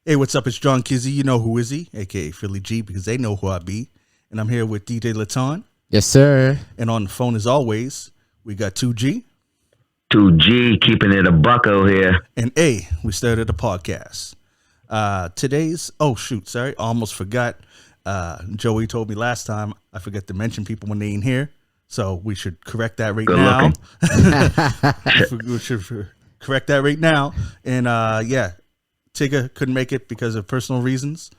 Hey, what's up? It's John Kizzy. You know who is he? AKA Philly G, because they know who I be. And I'm here with DJ Laton. Yes, sir. And on the phone, as always, we got 2G. 2G, keeping it a bucko here. And A, we started a podcast. Today's, I almost forgot. Joey told me last time I forgot to mention people when they ain't here. So we should correct that right now. We should correct that right now. And Tigger couldn't make it because of personal reasons.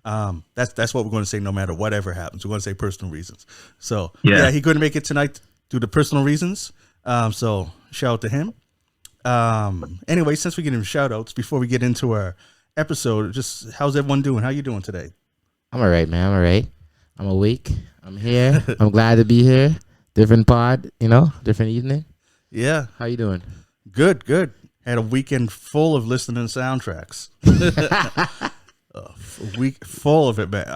That's what we're going to say no matter whatever happens. We're going to say personal reasons. So yeah, he couldn't make it tonight due to personal reasons. So shout out to him. Anyway, since we're getting shout outs, before we get into our episode, just how's everyone doing? How you doing today? I'm all right, man. I'm all right. I'm awake. I'm here. I'm glad to be here. Different pod, different evening. Yeah. How you doing? Good. Had a weekend full of listening to soundtracks. A week full of it, man.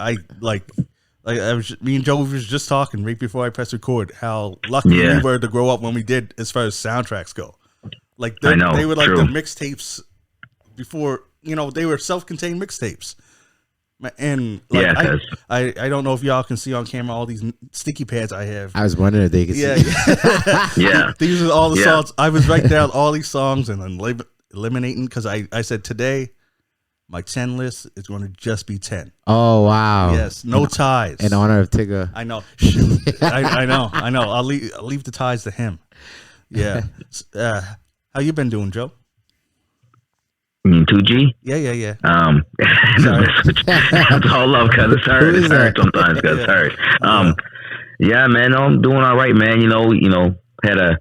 Me and Joe was just talking right before I pressed record how lucky we were to grow up when we did as far as soundtracks go. Like they were like the mixtapes before, they were self-contained mixtapes. And I don't know if y'all can see on camera all these sticky pads I have. I was wondering if they could see. Yeah. These are all the songs. I was writing down all these songs and then eliminating because I said today my 10 list is going to just be 10. Oh, wow. Yes, no ties. In honor of Tigger. I know. Shoot. I know. I'll leave the ties to him. Yeah. How you been doing, Joe? You mean 2G? Yeah. That's all love, cause it's hard. It's hard sometimes, cause it's hard. Yeah, man, I'm doing all right, man. Had a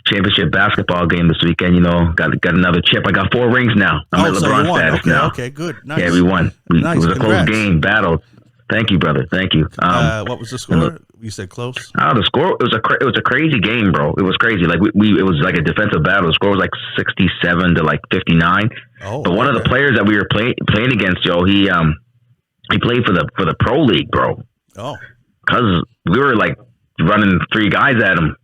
championship basketball game this weekend. Got another chip. I got 4 rings now. I'm at LeBron status now. Okay, good. Nice. Yeah, we won. Nice. It was a Congrats. close game, battle. Thank you, brother. Thank you. What was the score? You said close. The score it was a crazy game, bro. It was crazy. Like it was like a defensive battle. The score was like 67 to like 59. But one of the players that we were playing against, Joe, he played for the pro league, bro. Oh, because we were like running 3 guys at him.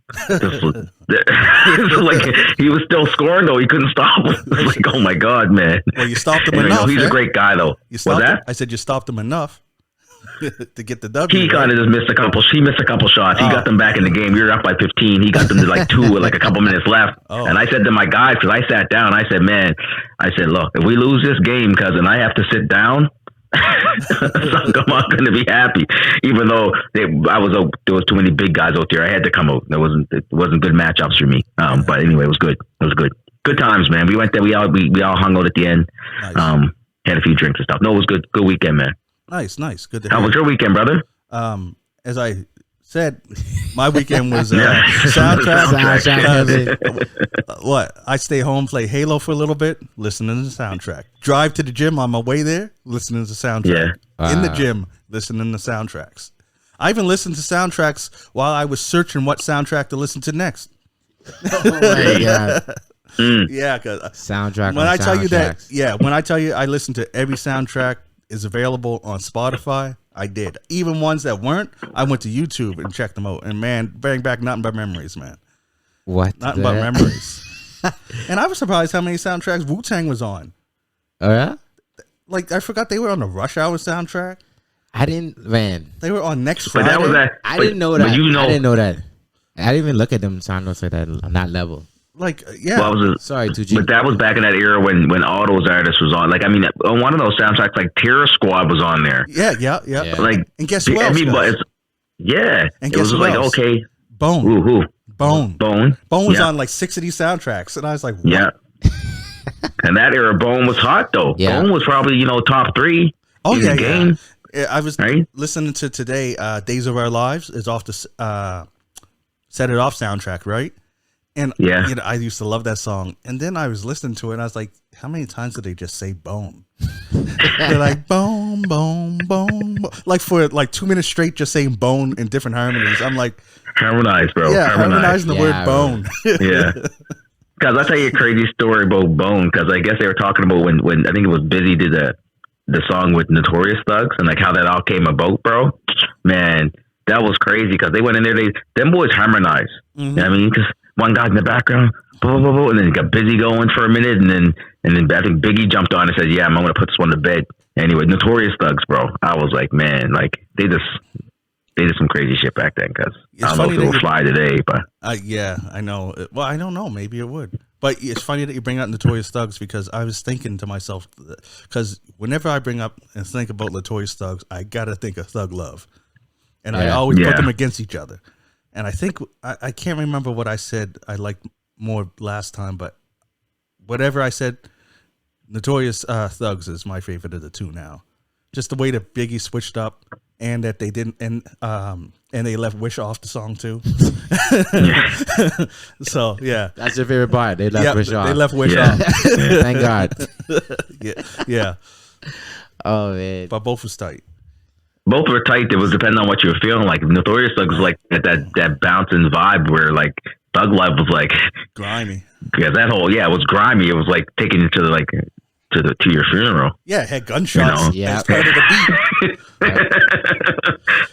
Like he was still scoring though. He couldn't stop. Like, oh my god, man. Well, you stopped him enough. He's a great guy though. What's that? I said you stopped him enough to get the W. He kind of just missed a couple. He missed a couple shots. He got them back in the game. We were up by 15. He got them to like 2 with like a couple minutes left. And I said to my guys, because I sat down, I said, look, if we lose this game, cousin, I have to sit down. I'm not going to be happy, even though there was too many big guys out there. I had to come out. It wasn't good matchups for me. But anyway, it was good. It was good. Good times, man. We went there. We all hung out at the end. Nice. Had a few drinks and stuff. No, it was good. Good weekend, man. Nice. Good to hear. How was your weekend, brother? As I said, my weekend was soundtrack. What? I stay home, play Halo for a little bit, listening to the soundtrack. Drive to the gym on my way there, listening to the soundtrack. Yeah. In the gym, listening to soundtracks. I even listened to soundtracks while I was searching what soundtrack to listen to next. Oh my god. Yeah, because soundtrack. When I tell you that, when I tell you I listen to every soundtrack is available on Spotify, I did. Even ones that weren't, I went to YouTube and checked them out. And man, bring back nothing but memories, man. What? Nothing but memories. And I was surprised how many soundtracks Wu-Tang was on. Oh yeah? Like I forgot they were on the Rush Hour soundtrack. I didn't, man. They were on Next Friday. But that was that. I didn't know that. I didn't know that. I didn't even look at them soundtracks like that on that level. Like, yeah. Well, sorry, 2G. But that was back in that era when all those artists was on. Like, I mean, on one of those soundtracks, like Terror Squad was on there. Yeah. Like, and guess who else? Yeah. And it was like, else? okay. Bone. Who? Bone was on like 6 of these soundtracks. And I was like, what? Yeah. And that era, Bone was hot, though. Yeah. Bone was probably, top 3 in the game. Yeah, I was listening to today, Days of Our Lives is off the Set It Off soundtrack, right? And I used to love that song. And then I was listening to it and I was like, how many times did they just say bone? They're like bone, bone, bone, bone. Like for like 2 minutes straight just saying bone in different harmonies. I'm like, harmonize, bro. Yeah, harmonizing the word bone. Yeah. Because I'll tell you a crazy story about Bone, because I guess they were talking about when I think it was Busy did the song with Notorious Thugs and like how that all came about, bro. Man, that was crazy because they went in there, them boys harmonized. Mm-hmm. You know what I mean? Because one guy's in the background, blah, blah, blah, and then it got busy going for a minute, and then I think Biggie jumped on and said, "Yeah, I'm gonna put this one to bed." Anyway, Notorious Thugs, bro. I was like, man, like they did some crazy shit back then. Because I don't know if it will fly today, but yeah, I know. Well, I don't know. Maybe it would. But it's funny that you bring up Notorious Thugs because I was thinking to myself, because whenever I bring up and think about Notorious Thugs, I gotta think of Thug Love, and I always put them against each other. And I think I can't remember what I said I liked more last time, but whatever I said, Notorious Thugs is my favorite of the two now. Just the way that Biggie switched up, and that they didn't, and they left Wish off the song too. So yeah, that's your favorite part. They left Wish off. They left Wish off. Thank God. Yeah. Oh man, but both was tight. Both were tight. It was depending on what you were feeling like. Notorious Thugs was like that bouncing vibe where like Thug Life was like grimy. Yeah, that whole it was grimy. It was like taking you to your funeral. Yeah, it had gunshots. Yeah, part of the beat.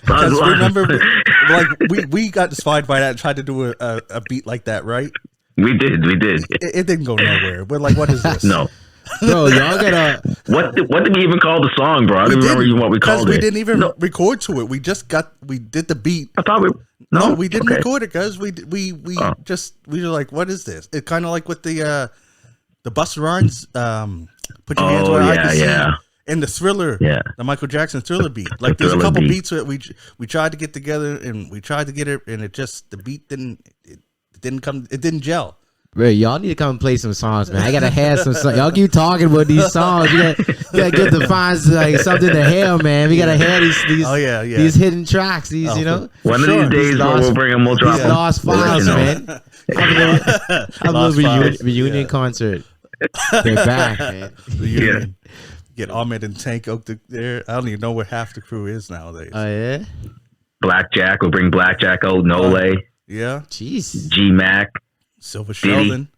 Because remember, like we got inspired by that and tried to do a beat like that, right? We did. It didn't go nowhere. We're like, what is this? No. Bro, y'all gotta. What did we even call the song, bro? I don't remember even what we called it. We didn't even record to it. We just did the beat. I thought we didn't record it, guys. We were like, what is this? It kind of like with the Busta Rhymes, put your hands where I can see, and the Thriller, the Michael Jackson Thriller beat. Like there's a couple beats that we tried to get together and we tried to get it, and the beat didn't gel. Bro, y'all need to come and play some songs, man. I gotta have some songs. Y'all keep talking about these songs. You gotta get the finds like something to hail, man. We gotta have these these hidden tracks. These one of these days we'll bring them. We'll drop them. Lost files, man. Have a little reunion concert. They're back, man. Reunion. Get Ahmed and Tank out there. I don't even know where half the crew is nowadays. Oh yeah. Blackjack. We'll bring Blackjack out. Nole. Yeah. Jeez. G-Mac. Silver Sheldon.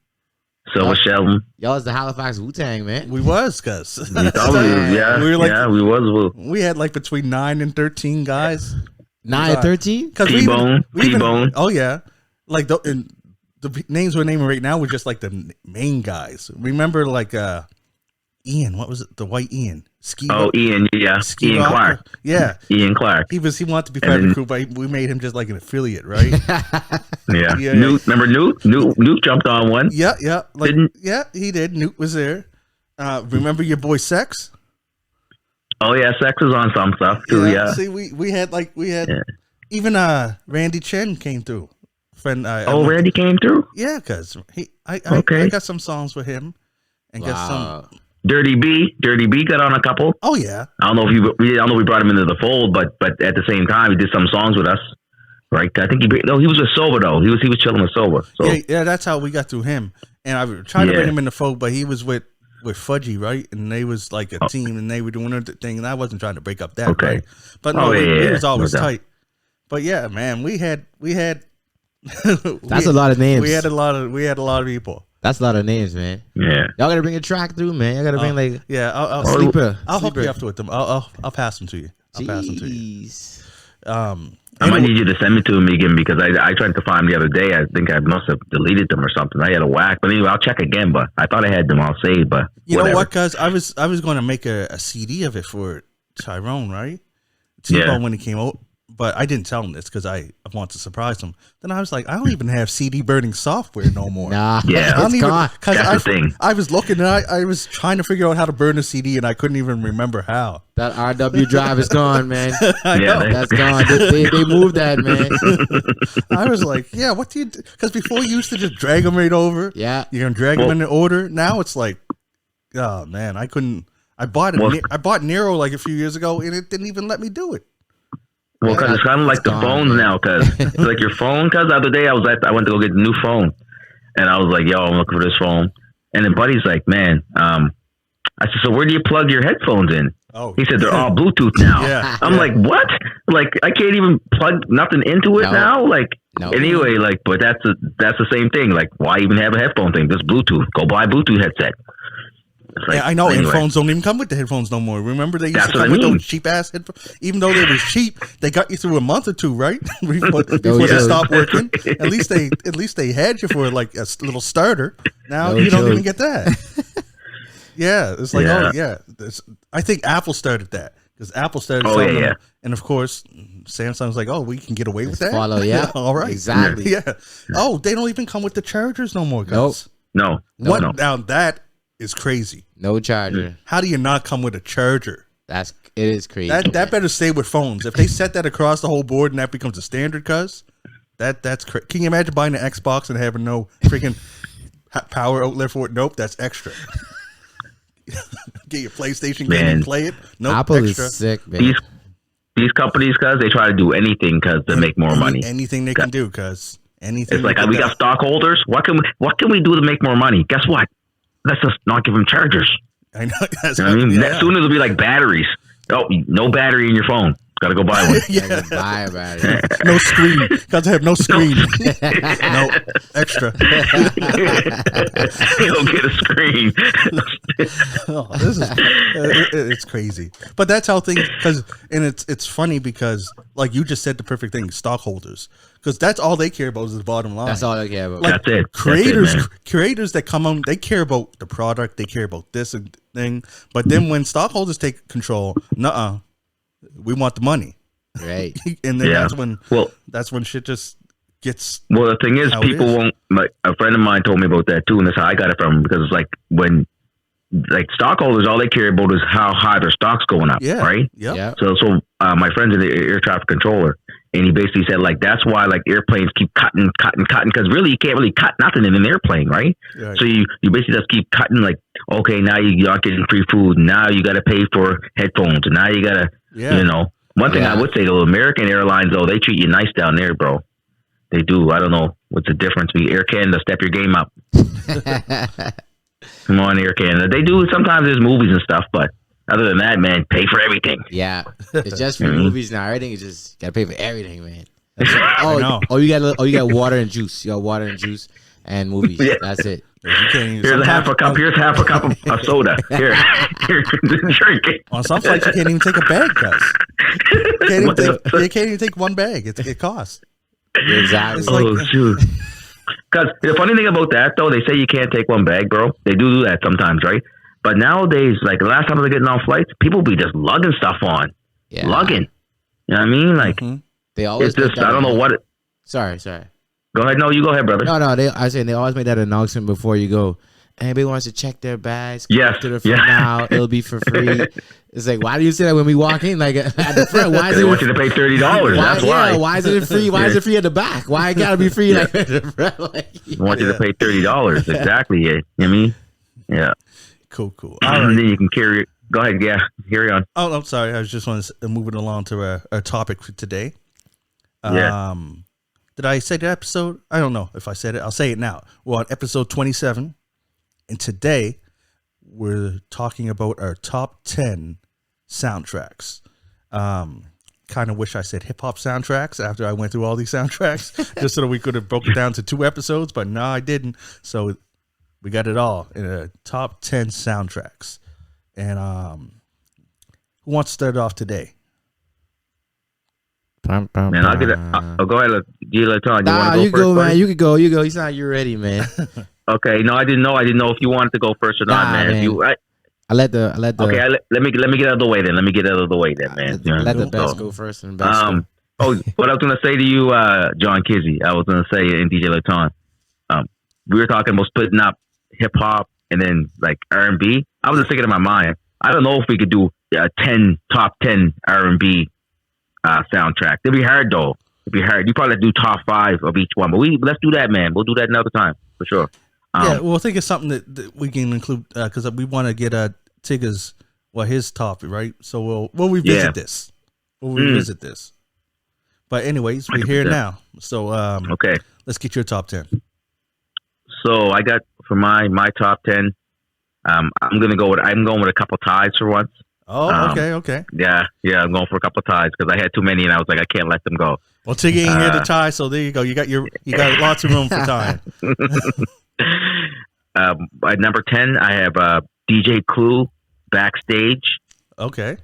Sheldon. Y'all was the Halifax Wu-Tang, man. We was, cuz. We was. We had like between 9 and 13 guys. 9 and 13? T-Bone. Oh, yeah. Like the names we're naming right now were just like the main guys. Remember like Ian, what was it? The white Ian. Ian, yeah. Ian Rocker. Clark. Yeah. Ian Clark. He wanted to be part of the crew, but we made him just like an affiliate, right? Yeah. Newt, remember Newt? Newt jumped on one. Yeah. He did. Newt was there. Remember your boy Sex? Oh yeah, Sex was on some stuff too, yeah. See, we had even Randy Chen came through. Friend Randy came through? Yeah, cuz I got some songs with him and got some Dirty B got on a couple. Oh yeah. I don't know if we brought him into the fold, but at the same time he did some songs with us, right? I think he was with Sober though. He was chilling with Sober. So. Yeah, that's how we got through him. And I tried to bring him in the fold, but he was with Fudgy, right? And they was like a team, and they were doing their thing, and I wasn't trying to break up that. Okay. Right? But no, it was always tight. But yeah, man, we had. That's a lot of names. We had a lot of people. That's a lot of names, man. Yeah. Y'all gotta bring a track through, man. Y'all gotta bring like I'll Sleeper. I'll hook you up with them. I'll pass them to you. Pass them to you. I might need you to send me to him again because I tried to find them the other day. I think I must have deleted them or something. I had a whack, but anyway, I'll check again. But I thought I had them all saved. But you know what, cuz I was going to make a CD of it for Tyrone, right? T-Bone when he came out. But I didn't tell him this because I want to surprise him. Then I was like, I don't even have CD burning software no more. Nah, it's gone. That's the thing. I was looking and I was trying to figure out how to burn a CD and I couldn't even remember how. That RW drive is gone, man. Yeah, that's gone. They moved that, man. I was like, yeah, what do you do? Because before you used to just drag them right over. Yeah. You're going to drag them in the order. Now it's like, oh, man, I couldn't. I bought Nero like a few years ago and it didn't even let me do it. Well, because it's kind of like the phones now, because like your phone. Because the other day I went to go get a new phone, and I was like, "Yo, I'm looking for this phone." And then Buddy's like, "Man," I said, "So where do you plug your headphones in?" Oh, he said they're all Bluetooth now. I'm like, "What? Like I can't even plug nothing into it now?" Like anyway, like, but that's the same thing. Like, why even have a headphone thing? Just Bluetooth. Go buy a Bluetooth headset. Like, yeah, I know. Anyway. And phones don't even come with the headphones no more. Remember they used to come with those cheap ass headphones. Even though they was cheap, they got you through a month or two, right? before they stopped working. At least they had you for like a little starter. Now you don't even get that. Yeah, it's like I think Apple started that because Apple started. Them, and of course Samsung's like, oh, we can get away with that. Follow, all right, exactly. Yeah. Oh, they don't even come with the chargers no more, guys. No. Now that is crazy. No charger. How do you not come with a charger? It is crazy. That better stay with phones. If they set that across the whole board and that becomes a standard, that's crazy. Can you imagine buying an Xbox and having no freaking power outlet for it? Nope, that's extra. Get your PlayStation game and play it. Nope, Apple extra. is sick, man. These companies, cuz they try to do anything to make more money. Anything they can do, cuz anything. It's like we got stockholders. What can we do to make more money? Guess what? Let's just not give them chargers. I know. Soon it'll be like batteries. Oh, no battery in your phone. Got to go buy one. Buy a battery. No screen. Got to have no screen. No extra. Go get a screen. It's crazy, but that's how things. It's funny because like you just said the perfect thing. Stockholders, because that's all they care about is the bottom line. That's all they care about. Like, that's it. Creators that come on, they care about the product. They care about this and thing. But then when stockholders take control, we want the money, right? And then that's when shit just gets. Well, the thing is, people won't. Like a friend of mine told me about that too, and that's how I got it from. Because it's like when, like stockholders, all they care about is how high their stock's going up, right? Yeah. So my friend's an air traffic controller, and he basically said like that's why like airplanes keep cutting because really you can't really cut nothing in an airplane, right? So you basically just keep cutting like, okay, now you're not getting free food, now you got to pay for headphones, and now you got to. Yeah. You know, one thing I would say though, American Airlines though, they treat you nice down there, bro. They do. I don't know what's the difference. Air Canada, step your game up. Come on, Air Canada. They do. Sometimes there's movies and stuff, but other than that, man, pay for everything. Yeah, it's just for movies now. Everything is just gotta pay for everything, man. You got water and juice. You got water and juice and movies. Yeah. That's it. Here's half a cup of soda. Here, drink it. On some flights, you can't even take a bag, guys. You can't even take one bag. It costs. Exactly. Shoot. Because the funny thing about that, though, they say you can't take one bag, bro. They do that sometimes, right? But nowadays, like the last time I was getting on flights, people be just lugging stuff on. Yeah. Lugging. You know what I mean? Like, they always. It's just, I don't know what it. Sorry. Go ahead. No, you go ahead, brother. No. I was saying they always make that announcement before you go. Anybody wants to check their bags? Yes. To the front now. It'll be for free. It's like, why do you say that when we walk in? Like at the front, why is they want you to pay $30? That's why. Yeah, why is it free? Why is it free at the back? Why it gotta be free like at the front? Like, I want you to pay $30. Exactly. Yeah. You know what I mean? Yeah. Cool. All right. And then you can carry it. Go ahead. Yeah. Carry on. Oh, I'm sorry. I was just want to move it along to our topic for today. Did I say the episode? I don't know if I said it. I'll say it now. We're on episode 27. And today we're talking about our top 10 soundtracks. Kind of wish I said hip hop soundtracks after I went through all these soundtracks just so that we could have broken it down to 2 episodes, but no, I didn't. So we got it all in a top 10 soundtracks. And who wants to start off today? Man, I'll get it. I'll go ahead. You want to go you first, go, buddy? man. You could go. You sound like you're ready, man. Okay. No, I didn't know. I didn't know if you wanted to go first or not, man. I let the. Okay, let me get out of the way then. Man. Let the best go first and best. What I was gonna say to you, John Kizzy, I was gonna say in DJ Laton, we were talking about splitting up hip hop and then like R&B. I was just thinking in my mind, I don't know if we could do top 10 R&B soundtrack. It'd be hard though. It'd be hard. You probably have to do top 5 of each one, but let's do that, man. We'll do that another time for sure. Well, I think it's something that we can include because we want to get Tigger's his topic, right? So we'll revisit this. We'll revisit this. But anyways, we're 100%. Here now. So okay, let's get your top 10. So I got for my top 10. I'm going with a couple ties for once. Oh, okay. Yeah, I'm going for a couple ties because I had too many and I was like, I can't let them go. Well, Tiggy ain't here to tie, so there you go. You got lots of room for tying. At number 10, I have DJ Clue, Backstage. Okay.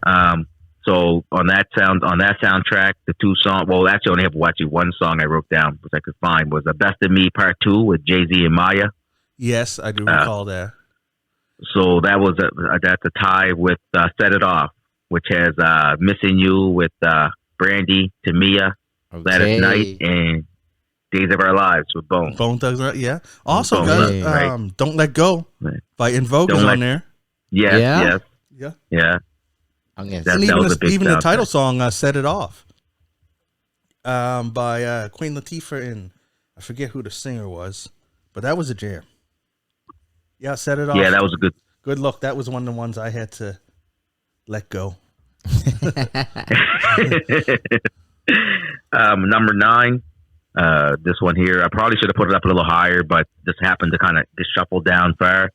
So on that soundtrack, the two songs. Well, actually, I only have one song I wrote down, which I could find, was "Best of Me" Part 2 with Jay-Z and Maya. Yes, I do recall that. So that's a tie with "Set It Off," which has "Missing You" with Brandy, Tamia, Gladys Knight, and "Days of Our Lives" with Bone. Bone Thugs, yeah. Also, guys, "Don't Let Go" by In Vogue is on there. Yes. And even the title song, "Set It Off," by Queen Latifah, and I forget who the singer was, but that was a jam. Yeah, "Set It Off." Yeah, that was a good look. That was one of the ones I had to let go. Number 9, this one here, I probably should have put it up a little higher, but this happened to kind of get shuffled down far.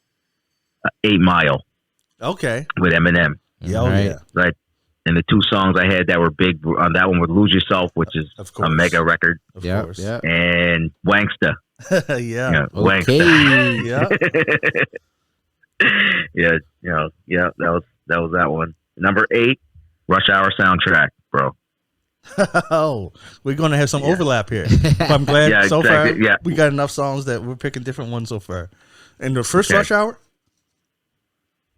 8 Mile. Okay. With Eminem. Yeah. Right. And the two songs I had that were big on that one was "Lose Yourself," which is a mega record. Of course. Yeah. And "Wanksta." Yeah. Okay. Yeah. That was that one. Number 8, Rush Hour soundtrack, bro. Oh, we're going to have some overlap here. But I'm glad so far we got enough songs that we're picking different ones so far. And the first Rush Hour?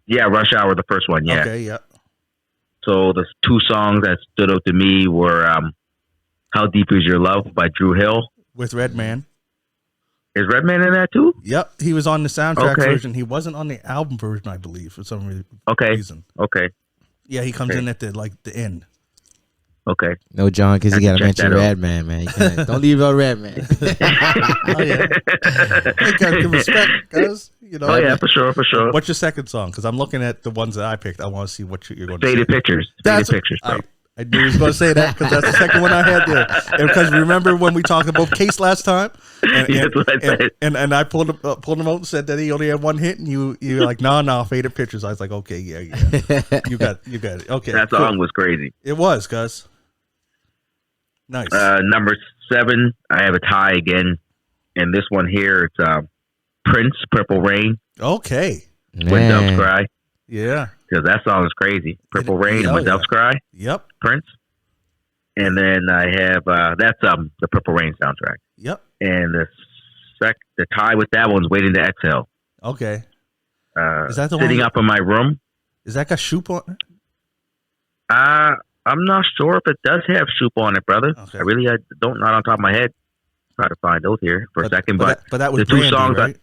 Yeah, Rush Hour, the first one, yeah. Okay, yeah. So the two songs that stood out to me were "How Deep Is Your Love" by Dru Hill. With Redman. Is Redman in that too? Yep, he was on the soundtrack version. He wasn't on the album version, I believe, for some reason. Okay. Yeah, he comes in at the end. Okay. No, John, because you got to mention Redman, man. Don't leave out Redman. Oh, yeah. You got to give respect, guys. You know, for sure. What's your second song? Because I'm looking at the ones that I picked. I want to see what you're going to say. Faded Pictures. Faded Pictures, bro. I knew he was going to say that because that's the second one I had there. And because remember when we talked about Case last time? And I pulled him out and said that he only had one hit, and you're like, no, Faded Pictures. I was like, okay, yeah. You got it. Okay. That song was crazy. It was, Gus. Nice. Number 7, I have a tie again. And this one here, it's Prince, "Purple Rain." Okay. When Doves Cry. Yeah. Because that song is crazy. "Purple Rain" and "When Doves Cry." Yep. Prince. And then I have that's the "Purple Rain" soundtrack. Yep. And the tie with that one's "Waiting to Exhale." Okay. Is that the Sitting one? Up in My Room. Is that got Shoop on it? I'm not sure if it does have Shoop on it, brother. Okay. I don't, not on top of my head. Try to find those here for a second. But that was the two Brandy, songs, right?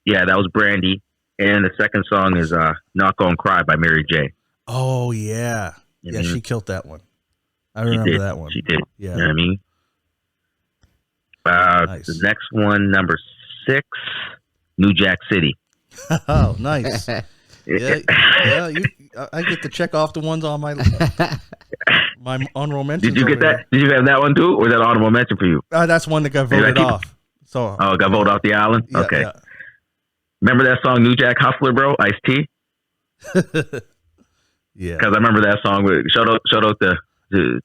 that was Brandy. And the second song is "Not Gonna Cry" by Mary J. Oh, yeah. Mm-hmm. Yeah, she killed that one. I remember that one. She did. Yeah. You know what I mean? Nice. The next one, number 6, New Jack City. Oh, nice. Yeah. I get to check off the ones on my honorable mentions. Did you get that? There. Did you have that one too, or was that honorable mention for you? That's one that got voted off. So. It got voted off the island. Yeah, okay. Yeah. Remember that song "New Jack Hustler," bro? Ice-T. Yeah. Because I remember that song. Shout out to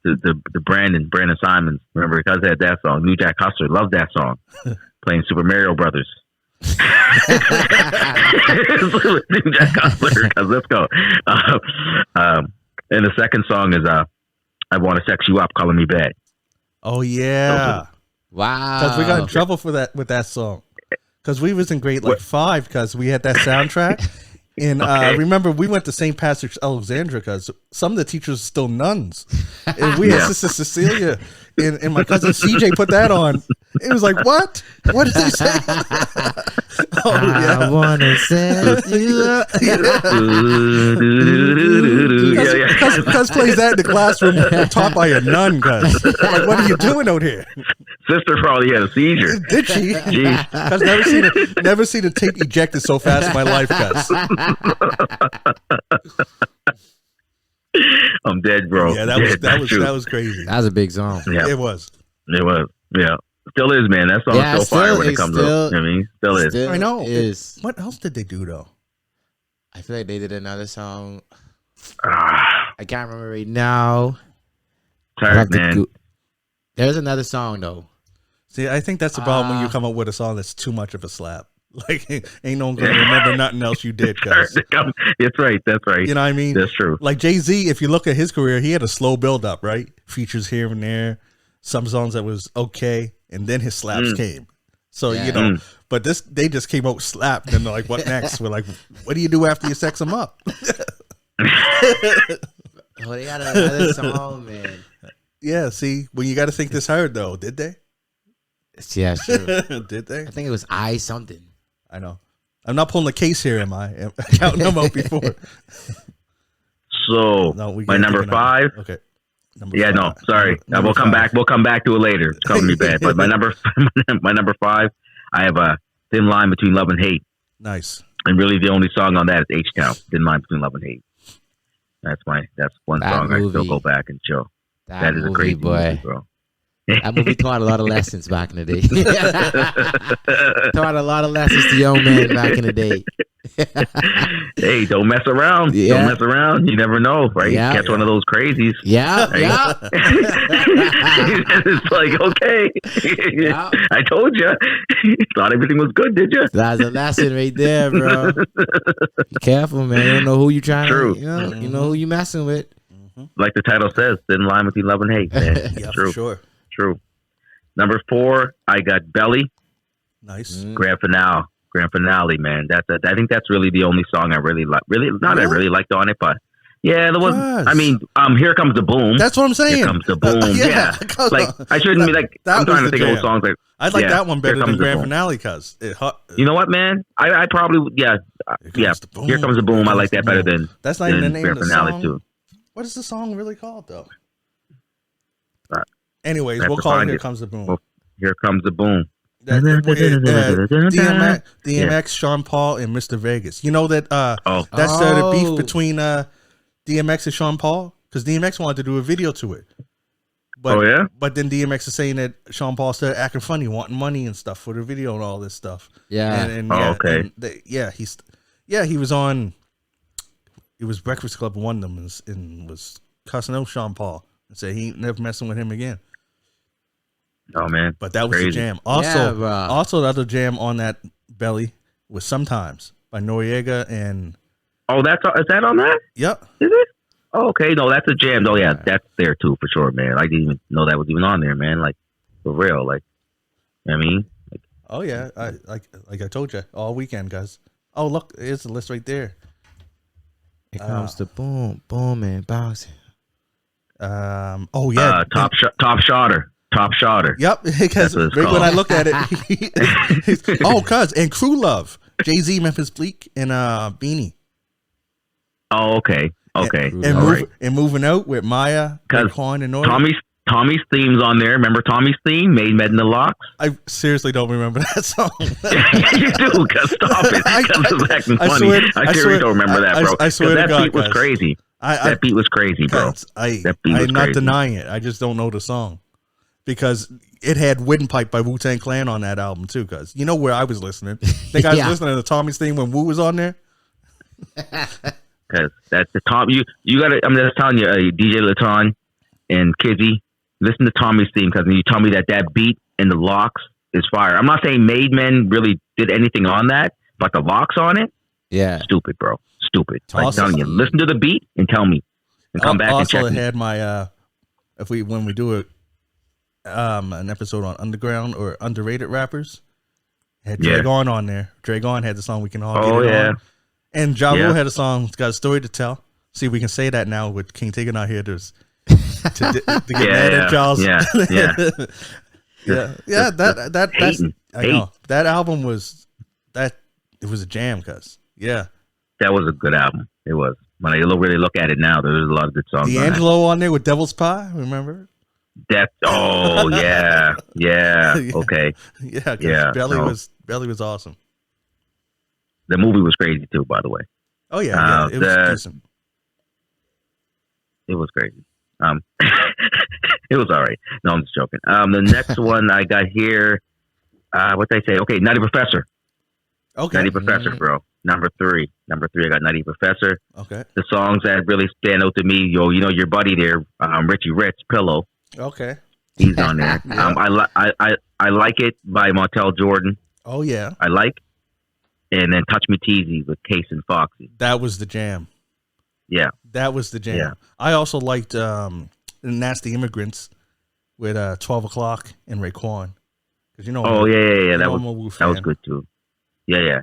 Brandon Simons. Remember, because they had that song, "New Jack Hustler." Love that song. Playing Super Mario Brothers. New Jack Hustler. Because let's go. And the second song is "I Want to Sex You Up, Calling Me Bad." Oh yeah. Wow. Because we got in trouble for that with that song. Because we was in grade 5 because we had that soundtrack. And remember, we went to St. Patrick's, Alexandria, because some of the teachers were still nuns. And we had Sister Cecilia and my cousin CJ put that on. It was like, what? What did they say? I want to set you up. Cuz plays that in the classroom taught by a nun, cuz. Like, what are you doing out here? Sister probably had a seizure. Did she? Cuz never seen a tape ejected so fast in my life, cuz. I'm dead, bro. Yeah, that was crazy. That was a big song. Yeah. It was. Yeah. Still is, man. That song's so fire when it comes up. I mean, still is. I know. Is. What else did they do though? I feel like they did another song. I can't remember right now. Tired, man. There's another song though. See, I think that's the problem when you come up with a song that's too much of a slap. Like, ain't no one gonna remember nothing else you did. That's right. That's right. You know what I mean? That's true. Like Jay-Z, if you look at his career, he had a slow build up, right? Features here and there, some songs that was okay, and then his slaps came. So, you know, but they just came out slapped, and they're like, what next? We're like, what do you do after you sex them up? Oh, they got another song, man. Yeah, see, when you got to think this hard, though, did they? Yeah, sure. Did they? I think it was I something. I know. I'm not pulling the case here, am I? I'm counting them out before. So, my number 5. Okay. No, sorry. We'll come back. We'll come back to it later. It's calling me bad. But my number 5, I have a Thin Line Between Love and Hate. Nice. And really, the only song on that is H-Town. Thin Line Between Love and Hate. That's one song I still go back and show. That is a crazy movie, bro. That movie taught a lot of lessons back in the day. Taught a lot of lessons to young men back in the day. Hey, don't mess around. Yeah. Don't mess around. You never know, right? Yeah. Catch one of those crazies. Yeah, right? Yeah. It's like, okay. Yeah. I told you. Thought everything was good, did you? That's a lesson right there, bro. Be careful, man. You don't know who you trying to, you know who you messing with. Like the title says, Thin Line Between Love and Hate, man. Yeah, true. For sure. True. Number 4, I got Belly. Nice. Grand finale, man. I think that's really the only song I really like. I really liked on it, but yeah, there was. I mean, Here Comes the Boom. That's what I'm saying. Here Comes the Boom. Yeah. Like I shouldn't be like. I'm trying to think of songs like. I like that one better than Grand Finale because you know what, man? I probably Here Comes the Boom. I like that better than. That's not even the name Grand of the Finale song. too. What is the song really called though? Anyways, we'll call it Here Comes the Boom. Here Comes the Boom. DMX, Sean Paul, and Mr. Vegas. You know that that started beef between DMX and Sean Paul because DMX wanted to do a video to it. But, But then DMX is saying that Sean Paul started acting funny, wanting money and stuff for the video and all this stuff. Yeah. Okay. He was on. It was Breakfast Club won them and was cussing out Sean Paul and said he ain't never messing with him again. Oh man! But that was the jam. Also, the other jam on that Belly was Sometimes by Noriega and. Oh, is that on that? Yep. Is it? Oh, okay, no, that's a jam. Oh yeah, that's there too for sure, man. I didn't even know that was even on there, man. Like for real, like. You know what I mean. Like, oh yeah, I told you all weekend, guys. Oh look, here's the list right there. It comes to boom, boom, and bouncing. Oh yeah, Top Shotter. Yep, because when I look at it, and Crew Love, Jay-Z, Memphis Bleak, and Beanie. Oh, okay. And Moving Out with Maya, Raekwon, and Nori. Tommy's theme's on there. Remember Tommy's theme, Made in the Locks? I seriously don't remember that song. You do, because stop it. Because it's acting funny. I seriously don't remember that, bro. I swear to God, that beat was crazy. That beat was crazy, bro. I'm not denying it. I just don't know the song. Because it had Windpipe by Wu-Tang Clan on that album too. Because you know where I was listening. I think I was listening to Tommy's theme when Wu was on there. Because that's the Tom. You got to. I'm just telling you, DJ Laton and Kizzy, listen to Tommy's theme because you tell me that beat and the locks is fire. I'm not saying Made Men really did anything on that, but the locks on it, stupid, bro, stupid. I'm telling you, listen to the beat and tell me, and come back and check. Also, it had my when we do an episode on underground or underrated rappers. Had Dragon on there. Dragon had the song We Can All Get It On. And Ja Rule had a song, it's got a story to tell. See, we can say that now with King Taking out here to get mad at Charles. That I know. That album was it was a jam, cuz. Yeah. That was a good album. It was. When I really look at it now, there's a lot of good songs. D'Angelo on there with Devil's Pie, remember? Okay. Belly was awesome. The movie was crazy too, by the way. Oh yeah, it was decent. It was crazy. It was all right. No, I'm just joking. The next one I got here, what did I say? Okay, Nutty Professor. Okay, Nutty Professor, bro. Number three, I got Nutty Professor. Okay. The songs that really stand out to me, you know your buddy there, Richie Rich, Pillow. Okay. He's on there. I like it by Montel Jordan. Oh yeah. I like and then Touch Me Teasy with Case and Foxy. That was the jam. Yeah. That was the jam. Yeah. I also liked Nasty Immigrants with 12 O'Clock and Raekwon. Because yeah. That was good too. Yeah.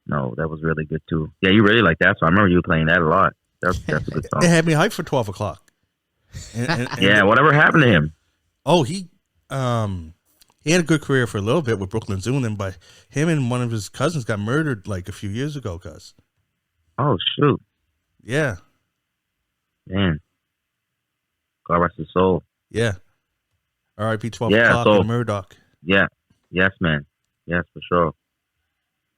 No, that was really good too. Yeah, you really like that song. I remember you playing that a lot. That's a good song. It had me hyped for 12 O'Clock. Yeah, whatever happened to him? Oh, he had a good career for a little bit with Brooklyn Zoonin', but him and one of his cousins got murdered like a few years ago, cuz. Oh, shoot. Yeah. Man. God rest his soul. Yeah. R.I.P. 12 O'Clock and Murdoch. Yeah. Yes, man. Yes, for sure.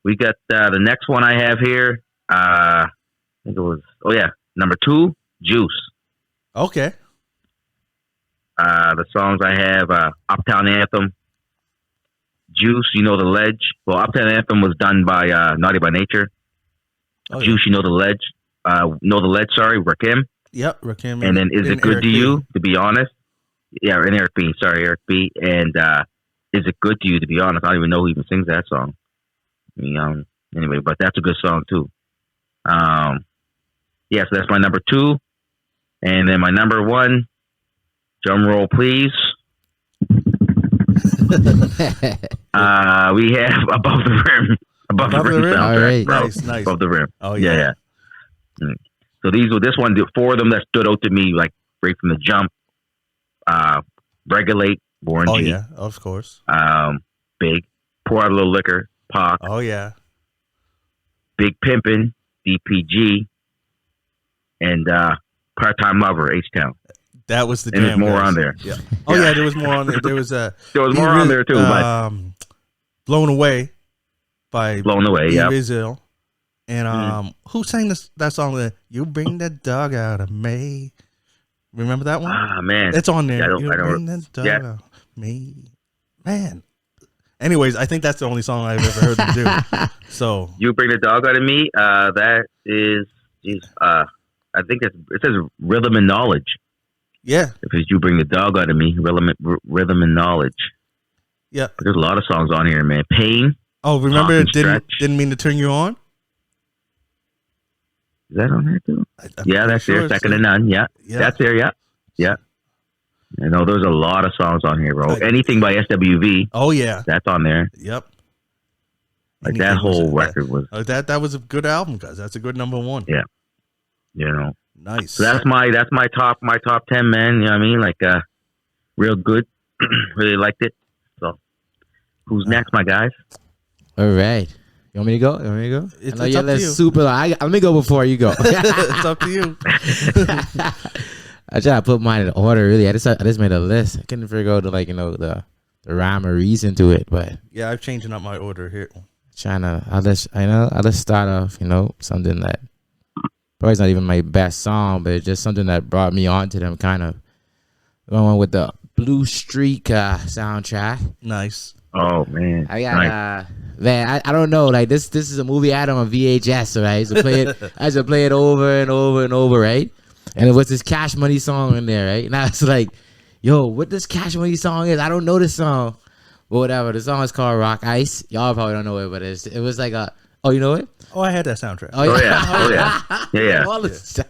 We got the next one I have here. I think it was, number 2, Juice. Okay. The songs I have, Uptown Anthem, Juice, You Know the Ledge. Well, Uptown Anthem was done by Naughty by Nature. Juice, You Know the Ledge. Rakim. Yep, Rakim. And then Is It Good to You, to be honest? Yeah, and Eric B. Sorry, Eric B. And Is It Good to You, to be honest? I don't even know who even sings that song. Anyway, but that's a good song too. So that's my number 2. And then my number 1, drum roll please. We have Above the Rim. Above the Rim soundtrack, all right. bro. Nice. Above the Rim. Oh, yeah. So this one, 4 of them that stood out to me, like right from the jump. Regulate, Warren G. Oh, yeah, of course. Big, Pour Out a Little Liquor, Pac. Oh, yeah. Big Pimpin', DPG. And Part-Time Lover, H-Town. That was the jam. And there's more on there. Yeah. Oh, yeah, there was more on there. There was more on there, too. Blown Away by yeah. Rizzo. And who sang that song? You Bring the Dog Out of Me. Remember that one? Ah, man. It's on there. Yeah, you Bring the Dog Out of Me. Man. Anyways, I think that's the only song I've ever heard them do. So You Bring the Dog Out of Me. That is, I think it says Rhythm and Knowledge. Yeah. If it's You Bring the Dog Out of Me, Rhythm and Knowledge. Yeah. But there's a lot of songs on here, man. Pain. Oh, remember didn't mean to turn you on? Is that on there too? That's there. Second to None. Yeah. That's there. Yeah. I know there's a lot of songs on here, bro. Anything by SWV. Oh yeah, that's on there. Yep. Like that whole record was that was a good album, guys. That's a good number 1. Yeah. Nice. So that's my top 10, man. You know what I mean? Like real good. Really liked it. So who's next, my guys? All right. You want me to go? It's I know up to you. Super. Let me go before you go. It's up to you. I try to put mine in order. Really, I just made a list. I couldn't figure out the rhyme or reason to it, but yeah, I'm changing up my order here. I'll just start off. Something that probably not even my best song, but it's just something that brought me on to them. Kind of going with the Blue Streak soundtrack. Nice. Oh man, I got man. I don't know. Like this is a movie I had on VHS. Right, I used to play it over and over and over. Right, and it was this Cash Money song in there. Right, and I was like, "Yo, what this Cash Money song is? I don't know this song." But whatever. The song is called Rock Ice. Y'all probably don't know it, but it was like a. Oh, you know it? Oh, I had that soundtrack. Oh yeah. Yeah.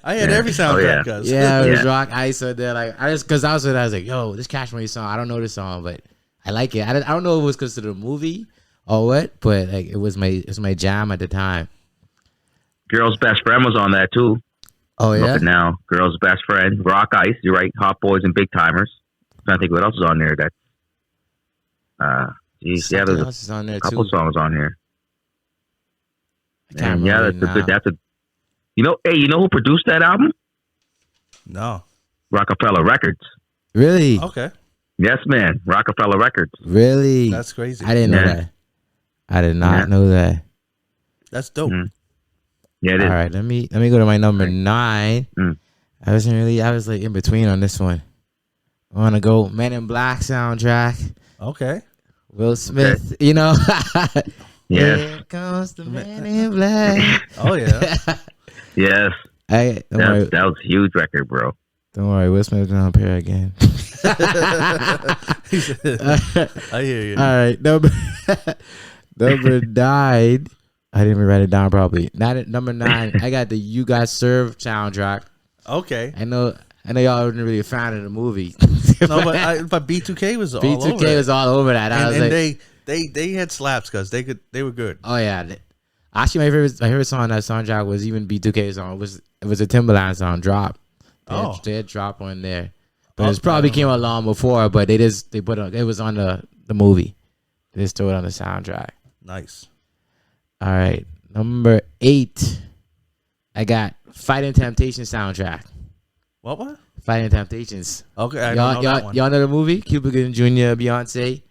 I had every soundtrack, guys. Yeah, it was Rock Ice. So there, like I was like, "Yo, this Cash Money song. I don't know this song, but." I like it. I don't know if it was because of the movie or what, but like it was my jam at the time. Girl's Best Friend was on that too. Oh yeah. Now, Girl's Best Friend, Rock Ice. You're right. Hot Boys and Big Timers. I'm trying to think what else is on there. There's a couple songs on here. I can't remember. That's a. You know who produced that album? No. Rockefeller Records. Really? Okay. Yes, man. Rockefeller Records. Really? That's crazy. I didn't know that. I did not know that. That's dope. Mm-hmm. Yeah, it is. All right, let me go to my number 9. I was like in between on this one. I want to go Men in Black soundtrack. Okay. Will Smith, Yeah. Here comes the Man in Black. Oh yeah. Yes. That was a huge record, bro. Don't worry, Will Smith's gonna appear again. I hear you. All right, number 9. I didn't even write it down properly. Not at number 9. I got the "You Got Served" soundtrack. Okay. I know y'all wasn't really a fan of the movie. No, but B2K was all over. B2K was all over that. I was And like, they had slaps because they were good. oh yeah. Actually, my favorite song on that soundtrack was even B2K song. It was a Timberland song, "Drop." They had "Drop" on there, but it probably came out long before. But they put it was on the movie. They just threw it on the soundtrack. Nice. All right, number 8. I got "Fighting Temptation" soundtrack. What? "Fighting Temptations." Okay, I don't know that one. Y'all know the movie? Cuba Gooding Jr., Beyonce.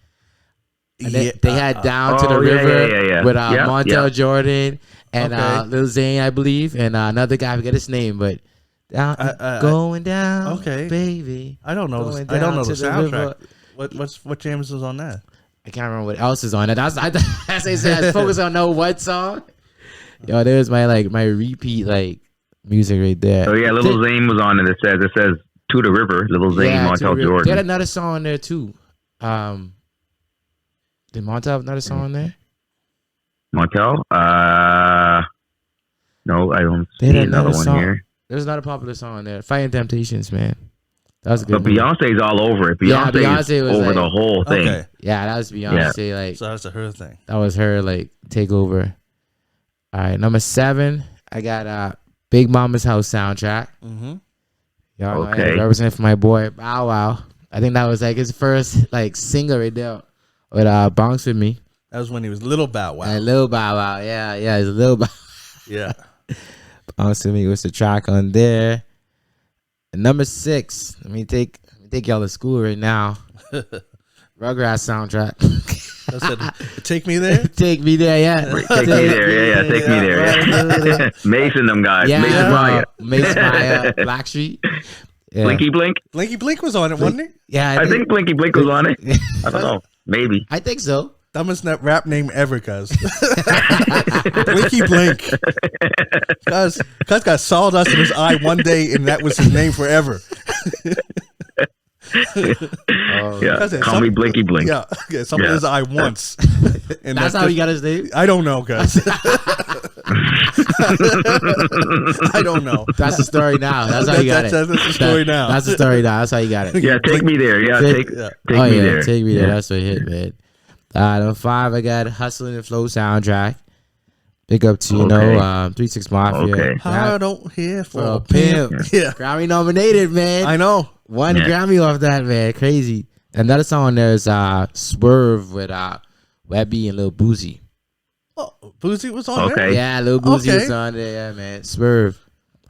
And they had "Down to the Oh, River" with Yeah, Montel Jordan and Okay. Lil Zane, I believe, and another guy. I forget his name, but going down, okay. baby. I don't know. Going I don't down know to the the soundtrack. river. What James was on that? I can't remember what else is on it. As they said, I focus on no what song. Yo, there's my repeat music right there. Oh yeah, Little Zane was on it. It says "To the River." Little Zane, Yeah, Montel They Jordan. had another song on there too. Did Montel have another song on there? Montel? No, I don't They see had another one song. here. There's not a popular song on there. "Fighting Temptations," man. That was a good But movie. Beyonce's all over it. Yeah, Beyonce Beyonce is was over the whole thing. Okay, Yeah, that was Beyonce. so that's her thing. That was her takeover. All right, number 7. I got "Big Mama's House" soundtrack. Mm-hmm. Y'all know I Okay. represent for my boy Bow Wow. I think that was his first single right there with "Bounce With Me." That was when he was Little Bow Wow. And Lil Bow Wow, yeah, it's Lil Bow. Yeah. "Bounce With Me" was the track on there. And number 6. Let me take y'all to school right now. Rugrats soundtrack. That's it. Take Me There. Take me there, yeah. Take me there. Yeah, take me there. Yeah. Mason, them guys. Yeah, Mason Maya. Mace Maya, Blackstreet. Yeah. Blinky Blink? Blinky Blink was on it, wasn't he? Yeah, I think Blinky Blink was on it. I don't know. Maybe. I think so. Dumbest rap name ever, cuz. Blinky Blink. Cuz got sawdust in his eye one day, and that was his name forever. Yeah. Cuz Call me Blinky Blink. Yeah, something in his eye once. And That's how he got his name. I don't know, cuz. I don't know. That's the story now. That's how you got it. That's the story now. That's the story now. That's how you got it. Yeah, take me there. Yeah, take me there. Take me there. Yeah. That's what hit, man. Number 5, I got "Hustlin' and Flow" soundtrack. Big up to 3 6 Mafia. Okay. I don't hear For for a pimp. Yeah, Grammy nominated, man. I know. One Yeah. Grammy off that, man. Crazy. Another song on there is "Swerve" with Webby and Lil Boosie. Oh, Boozy was on there. Okay. Yeah, Lil Boosie Okay. was on there, yeah, man. "Swerve."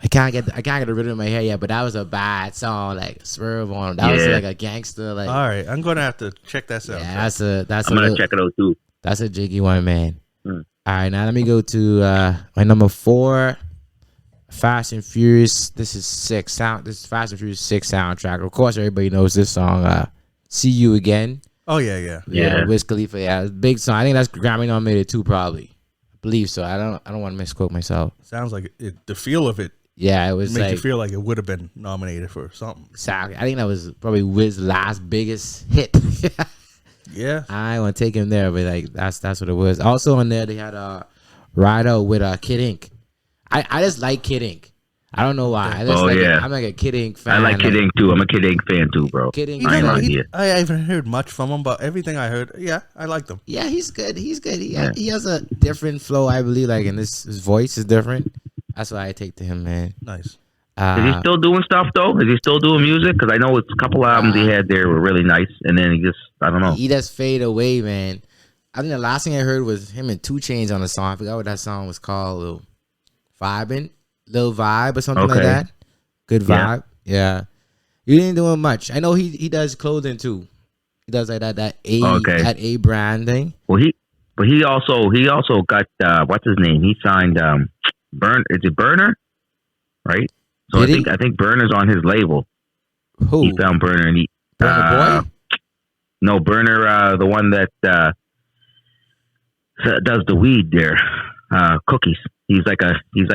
I can't get the rhythm in my head yet, but that was a bad song. "Swerve" on. That was Yeah. a gangster. All right, I'm gonna have to check that out. Yeah, that's I'm going to check it out too. That's a jiggy one, man. Mm. All right, now let me go to my number 4, Fast and Furious. This is 6 sound. This is Fast and Furious 6 soundtrack. Of course, everybody knows this song. "See You Again." Oh yeah. Yeah. Wiz Khalifa. Yeah, big song. I think that's Grammy nominated too, probably. I believe so. I don't want to misquote myself. Sounds like the feel of it Yeah, it was makes you like feel like it would have been nominated for something. exactly. I think that was probably Wiz's last biggest hit. Yeah. I want to take him there, but that's what it was. Also on there, they had Ride Out with Kid Ink. I just like Kid Ink. I don't know why. I just I'm like a Kid Ink fan. I like Kid Ink too. I'm a Kid Ink fan too, bro. Kid Ink. I ain't lying to you. I haven't heard much from him, but everything I heard, yeah, I liked him. Yeah, he's good. He has a different flow, I believe. And his voice is different. That's why I take to him, man. Nice. Is he still doing stuff though? Is he still doing music? Because I know it's a couple albums he had there were really nice, and then he just I don't know. He just fade away, man. I think the last thing I heard was him and 2 Chainz on a song. I forgot what that song was called. Lil Vibe or something like Okay. that. Good vibe. Yeah. He didn't do much. I know he does clothing too. He does like that A brand thing. Well, he also got what's his name? He signed Is it Burner? Right. So Did he? I think Burner's on his label. Who? He found Burner and he Burna Boy? No, Burner, the one that does the weed there, Cookies. He's like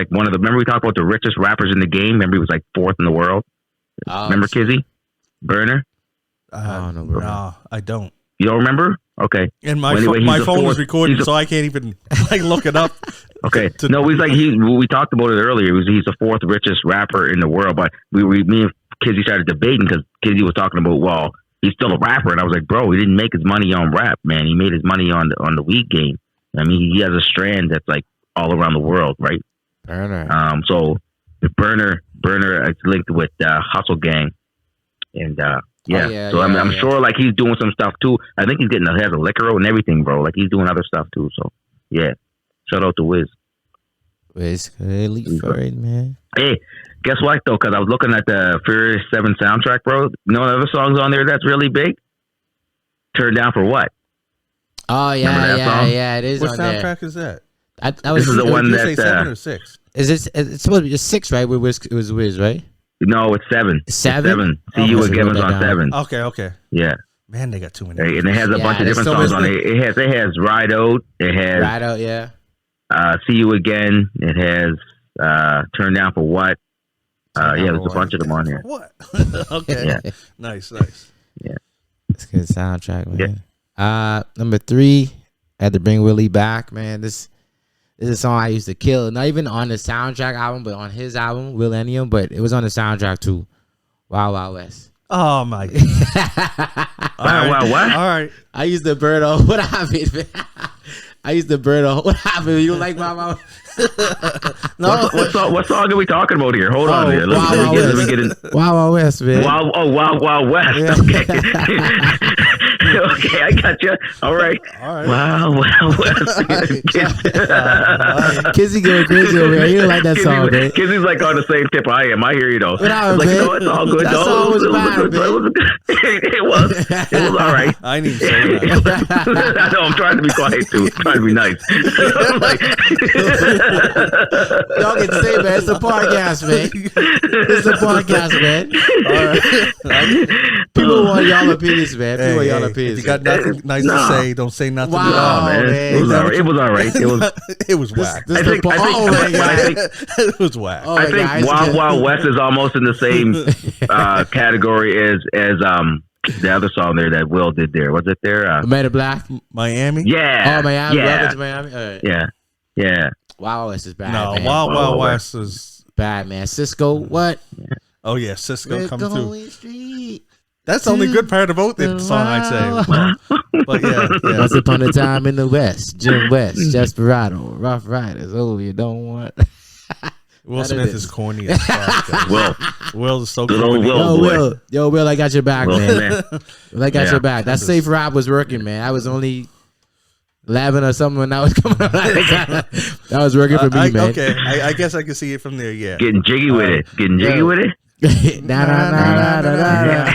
one of the. Remember we talked about the richest rappers in the game. Remember he was like 4th in the world. Remember Kizzy? Burner? Oh, no, bro. No, I don't. You don't remember? Okay. And my Well, anyway, my he's the phone was fourth- recording, he's so I can't even look it up. Okay. No, he's like we talked about it earlier. He's the fourth richest rapper in the world. But me and Kizzy started debating because Kizzy was talking about, well, he's still a rapper, and I was like, bro, he didn't make his money on rap, man. He made his money on the weed game. I mean, he has a strand that's like all around the world, right? Burner. So the Burner is linked with Hustle Gang, and so I'm sure like he's doing some stuff too. I think he has a liquor and everything, bro. Like he's doing other stuff too. So yeah, shout out to Wiz. Wiz Khalifa, man. Hey, guess what though? Because I was looking at the Furious 7 soundtrack, bro. You know what other songs on there that's really big? Turn Down for What? Oh yeah, it is. What on soundtrack there. is that? This is the one Did you that say 7 or 6? Is this? It's supposed to be just 6, right? It was Wiz, right? No, it's 7. 7? See You Again was on down. 7. Okay. Yeah. Man, they got too many. And it has a bunch of different songs on it. It has Ride Out. It has Ride Out, yeah. See You Again. It has Turn Down for What. There's a bunch of them on here. What? Okay. Yeah. Nice. Yeah. It's a good soundtrack, man. Yeah. Number 3, I had to bring Willie back, man. This is a song I used to kill. Not even on the soundtrack album, but on his album, Willennium. But it was on the soundtrack too. Wild Wild West. Oh my God. Wow, what? All right. I used to burn a what happened, man? I used to burn a what happened? You don't like Wild Wild? No. What song are we talking about here? Hold on here. Let me get in. Wild Wild West, man. Wild West. Yeah. Okay. Okay, I got you. All right. Wild West. Kizzy going crazy over here. You don't like that song, man. Kizzy's like on the same tip I am. I hear you though. Whatever, like, man. no, it's all good. That song was bad, man. It was all right. I need to say that. I know. I'm trying to be quiet too. I'm trying to be nice. Y'all can say, man. It's a podcast, man. It's a podcast, man. All right. People want y'all opinions, man. People want y'all opinions. If you got nothing nice to say, don't say nothing. Wow, man. man. It was all right. It was whack. It was whack. Oh, I think Wild West is almost in the same category as the other song there that Will did there. Was it there? Men in Black? Miami? Yeah. Oh, Miami. Yeah. Welcome to Miami. All right. Yeah. Wild West is bad, No, man. Wild West is bad, man. Cisco, what? Oh yeah, Cisco come through. Going straight. That's the only good part about the song, I'd say. But yeah. Once upon a time in the West, Jim West, Desperado, Rough Riders. Oh, you don't want. Will Smith is corny as fuck. Will is so Good old corny. Will. Will, I got your back, man. Will, I got Yeah. your back. That safe rap was working, man. I was only 11 or something when that was coming out. That was working for me, man. Okay, I guess I can see it from there. Yeah. Getting jiggy with it. Getting jiggy with it. Nah, nah, nah, nah, nah,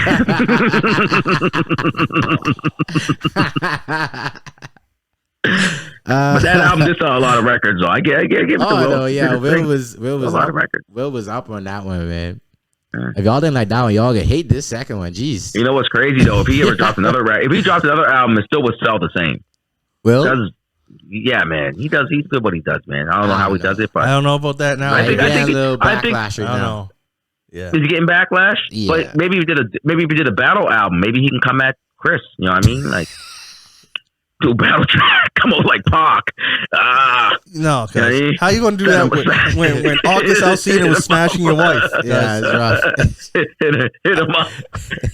But that album just saw a lot of records, though. I give it to Will. no, yeah. Will was a lot of records. Will was up on that one, man. If y'all didn't like that one, y'all could hate this second one. Jeez. You know what's crazy though? If he ever dropped another album, it still would sell the same. Will? Yeah, man. He does. He's good what he does, man. I don't know how he does it, I but don't know about that now. I think- a little I think- backlash I right don't now. know. Yeah. is he getting backlash? Yeah. But maybe if he did a battle album, maybe he can come at Chris. You know what I mean? Like do a battle track, come on like Pac. No, Yeah, he- how you gonna do that when August Alsina was smashing your wife? Yeah, it's rough.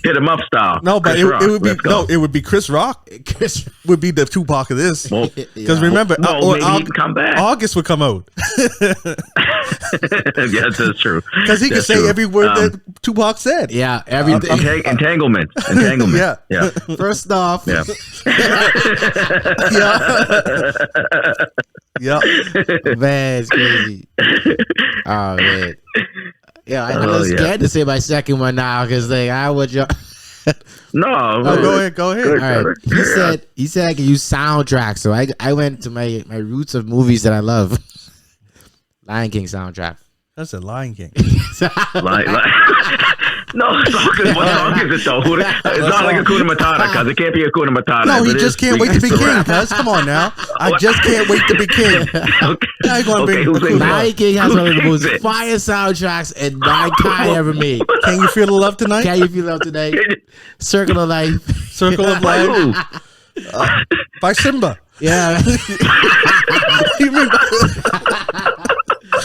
hit him up style. No, but Chris Rock, it would be let's go. it would be Chris Rock Chris, would be the Tupac of this. Well, Because remember, maybe he can come back. August would come out Yes, that's true. because he could That's say true. every word that Tupac said. yeah, everything. Entanglement. Yeah. First off, Yeah. Yeah. man, it's crazy. Oh man, yeah, I'm Oh, scared to say my second one now because like I would you. No. Oh, go ahead. Good. All right, he said I can use soundtrack, so I went to my roots of movies that I love. Lion King soundtrack. That's a Lion King. Like, no, what song is it though? It's not like Hakuna Matata because it can't be Hakuna Matata. No, he It just is can't wait to be the king, rap. cuz. Come on now. I just can't wait to be king. Now you gonna bring who sings that? Lion King has one of the Who most sings it? fire soundtracks and mankind ever made. Can you feel the love tonight? Can you feel love today? Circle of Life. Circle of By Life who? by Simba. Yeah. You mean?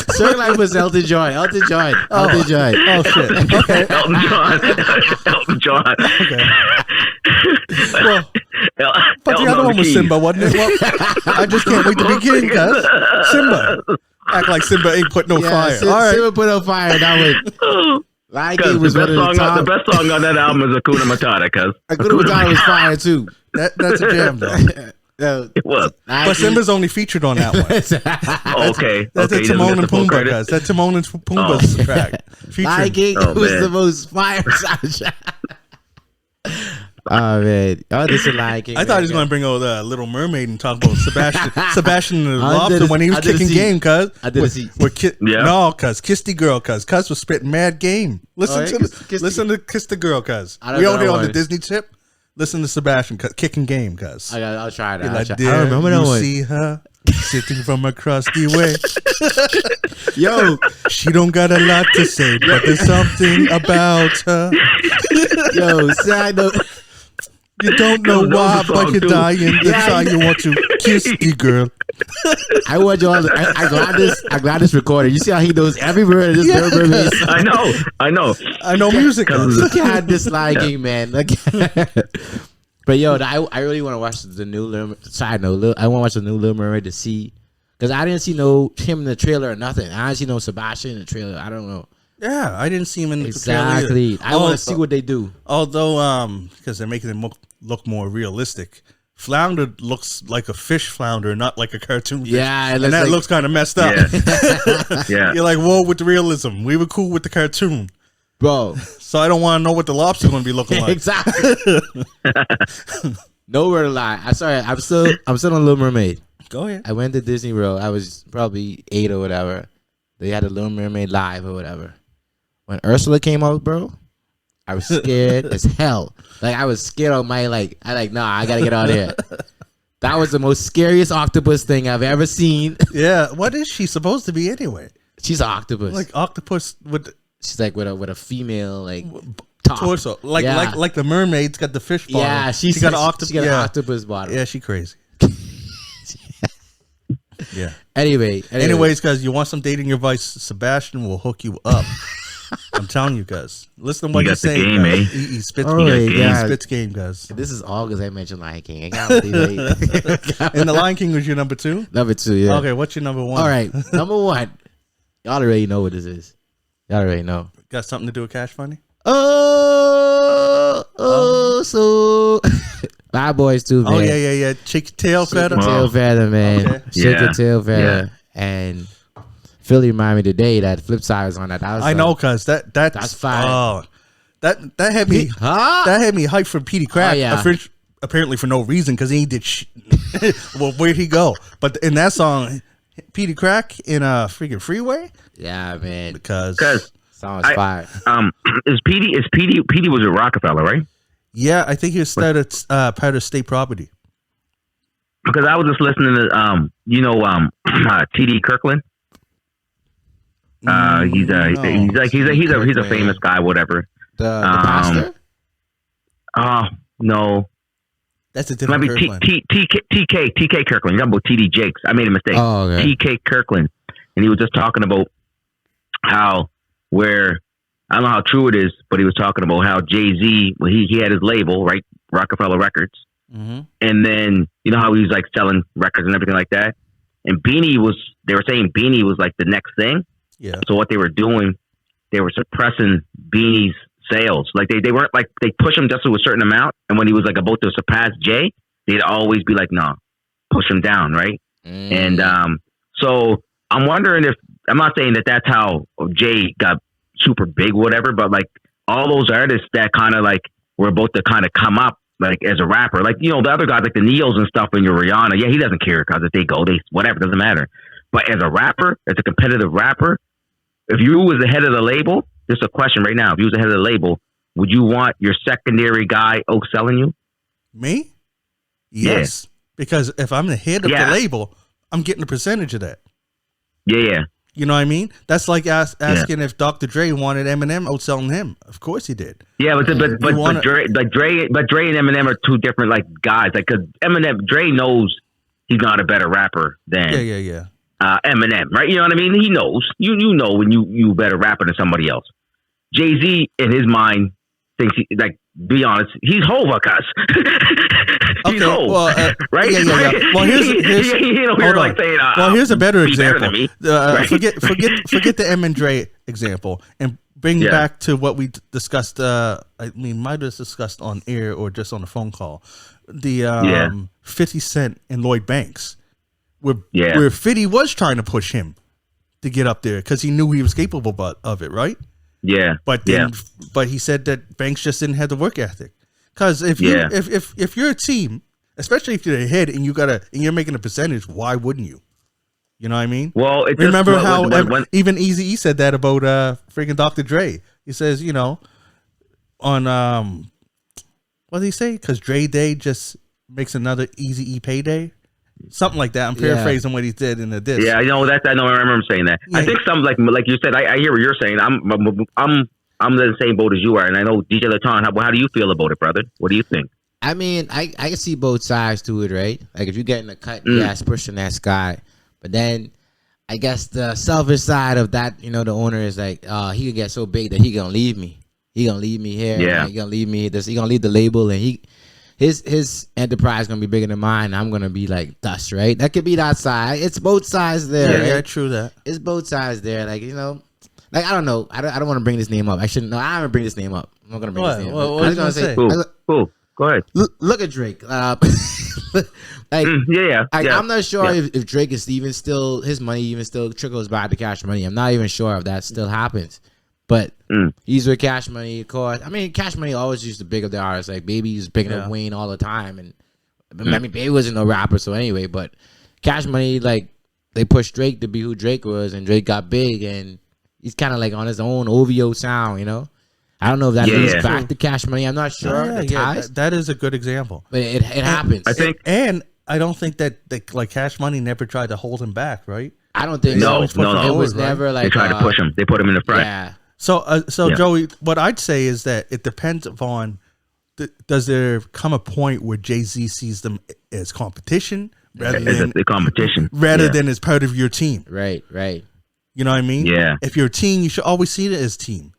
Circle Life was Elton John. Elton John. Elton John. Oh shit. Okay. Elton John. Elton John. Okay. Well, but the Elton other on one was keys. Simba, wasn't it? Well, I just can't wait to begin, cuz. Simba. Act like Simba ain't put no fire. All right. Simba put on fire. That was Lion King Cause was the one best of the song, top. the best song on that album is Hakuna Matata. Cause Hakuna Matata was fire too. That's a jam, though. it was. But Simba's only featured on that one. Okay. That's okay, a Timon and Pumbaa, credit. cuz. That's Timon and Pumbaa's track. Lion Featuring. King Oh, was man. the most fire soundtrack. Oh man, this is Lion King. I thought he was going to bring out Little Mermaid and talk about Sebastian and the I did Lobster a- when he was I did a kicking scene. game, cuz. I did a scene. Yeah. No, cuz. Kiss the Girl, cuz. Cuz was spitting mad game. Listen Oh, yeah? to listen to Kiss the Girl, cuz. I don't We know out here that on the one. Disney tip. Listen to Sebastian, cuz. Kicking game, cuz. I'll try that. You're I'll like, try. I "There don't remember that you one. see her sitting from across the way. Yo, She don't got a lot to say, but there's something about her. yo, side note. You don't know That was why, a but song, you're too. dying. That's how you want to kiss the girl. I want you all. I glad this recorded. You see how he knows every word of this Yeah. Little Mermaid song? I know. I know music. cuz. Look at this Lion King, man. Look. But yo, I really want to watch the new Little. Side note, I want to watch the new Little Mermaid to see, because I didn't see him in the trailer or nothing. I didn't see no Sebastian in the trailer. I don't know Yeah, I didn't see him in the exactly. trailer either. I want to see what they do. Although, because they're making him look more realistic. Flounder looks like a fish flounder, not like a cartoon fish. Yeah, it and looks that like- looks kind of messed up. Yeah. Yeah. You're like, whoa, with the realism. We were cool with the cartoon. Bro, So I don't want to know what the lobster's going to be looking like. exactly. Nowhere to lie. I'm still on Little Mermaid. Go ahead. I went to Disney World. I was probably 8 or whatever. They had a Little Mermaid live or whatever. When Ursula came out, bro, I was scared as hell. Like I was scared of my nah, I gotta get out of here. That was the most scariest octopus thing I've ever seen. Yeah, what is she supposed to be anyway? She's an octopus. Like octopus with She's like with a female top. torso, like Yeah. like the mermaid's got the fish bottom. Yeah, she got an octopus. She got an Yeah, octopus bottom. yeah, she crazy. Yeah. Anyway. Anyways, guys, you want some dating advice? Sebastian will hook you up. I'm telling you guys. Listen to what You he's got the saying. game, guys. eh? He spits Oh, game. He yeah. spits game, guys. this is all because I mentioned Lion King. I can't believe it. And the Lion King was your number 2. Number 2, yeah. Okay, what's your number 1? All right, number 1. Y'all already know what this is. Y'all already know. Got something to do with Cash Money? So Bad Boys too, man. Oh yeah. Chick tail Shake feather. your tail feather, man. Okay. Shake your Yeah. tail feather. And Philly reminded me today that Flip Side was on that. That was I know, cause that's fine. Oh, that had me Huh? that had me hyped for Petey Crack. Oh, yeah. Apparently for no reason, cause he did. Well, where'd he go? But in that song, Petey Crack in a freaking Freeway, Yeah, man. because Song was fire. Is Petey was at Rockefeller, right? yeah, I think he was started part of State Property. Because I was just listening to T.D. Kirkland. He's a famous guy, whatever. The pastor? No, That's a it might different be Kirkland. T.K. Kirkland. You're talking about T.D. Jakes. I made a mistake. Oh, okay. T.K. Kirkland, and he was just talking about how I don't know how true it is, but he was talking about how Jay-Z, he had his label, right, Rockefeller Records, Mm-hmm. and then you know how he was like selling records and everything like that, and they were saying Beanie was like the next thing. Yeah. So what they were doing, they were suppressing Beanie's sales. Like they weren't like, they push him just to a certain amount, and when he was like about to surpass Jay, they'd always be like, no, push him down, right? And so I'm wondering if, I'm not saying that that's how Jay got super big, whatever, but like all those artists that kind of like were about to kind of come up like as a rapper, like, you know, the other guys like the Neos and stuff and your Rihanna, yeah, he doesn't care because if they go, whatever, doesn't matter. But as a rapper, as a competitive rapper, if you was the head of the label, this is a question right now. If you was the head of the label, would you want your secondary guy outselling you? Me? Yes. Because if I'm the head of Yeah. the label, I'm getting a percentage of that. Yeah. You know what I mean? That's like asking if Dr. Dre wanted Eminem outselling him. Of course he did. Yeah, but Dre and Eminem are two different like guys. Like, cause Dre knows he's not a better rapper than Eminem, right? You know what I mean? He knows. You know when you a better rapper than somebody else. Jay-Z, in his mind, thinks be honest, he's Hova, cuz. He's Hova, well, right? Yeah. Well, here's a better example. Forget the M and Dre example, and bring back to what we discussed. Might have discussed on air or just on a phone call. The 50 Cent and Lloyd Banks, where 50 was trying to push him to get up there because he knew he was capable of it, right? Yeah, but he said that Banks just didn't have the work ethic. Because if you're a team, especially if you're a head and you're making a percentage, why wouldn't you? You know what I mean? Well, remember how even Eazy-E said that about freaking Dr. Dre. He says, on what did he say? Because Dre Day just makes another Eazy-E payday. Something like that. I'm paraphrasing what he did in the disc. Yeah, I know that. I remember him saying that. Yeah. I think like you said. I hear what you're saying. I'm in the same boat as you are, and I know DJ Laton. How do you feel about it, brother? What do you think? I mean, I can see both sides to it, right? Like if you get in a cut, yes, pushing that guy, but then I guess the selfish side of that, the owner is like, he could get so big that he gonna leave me. He gonna leave me here. Yeah, he gonna leave me. He gonna leave the label, and his enterprise gonna be bigger than mine. I'm gonna be like dust, right? That could be that side. It's both sides there. Yeah, right? yeah, true that. It's both sides there. Like like I don't know. I don't want to bring this name up. I shouldn't. No, I'm gonna bring this name up. I'm not gonna bring this name up. What I was gonna say. Cool. Go ahead. Look at Drake. I'm not sure if Drake is even still his money even still trickles back to Cash Money. I'm not even sure if that still happens. But he's with Cash Money, of course. I mean, Cash Money always used to big up the artists. Like Baby was picking up Wayne all the time, and I mean, Baby wasn't no rapper, so anyway. But Cash Money, like they pushed Drake to be who Drake was, and Drake got big, and he's kind of like on his own OVO sound, I don't know if that goes back to Cash Money. I'm not sure. That is a good example. But it happens. I think, and I don't think that like Cash Money never tried to hold him back, right? I don't think no. It was never like they tried to push him. They put him in the front. Yeah. So Joey, what I'd say is that it depends upon does there come a point where Jay-Z sees them as competition rather than the competition than as part of your team. Right. You know what I mean? Yeah. If you're a team, you should always see it as team.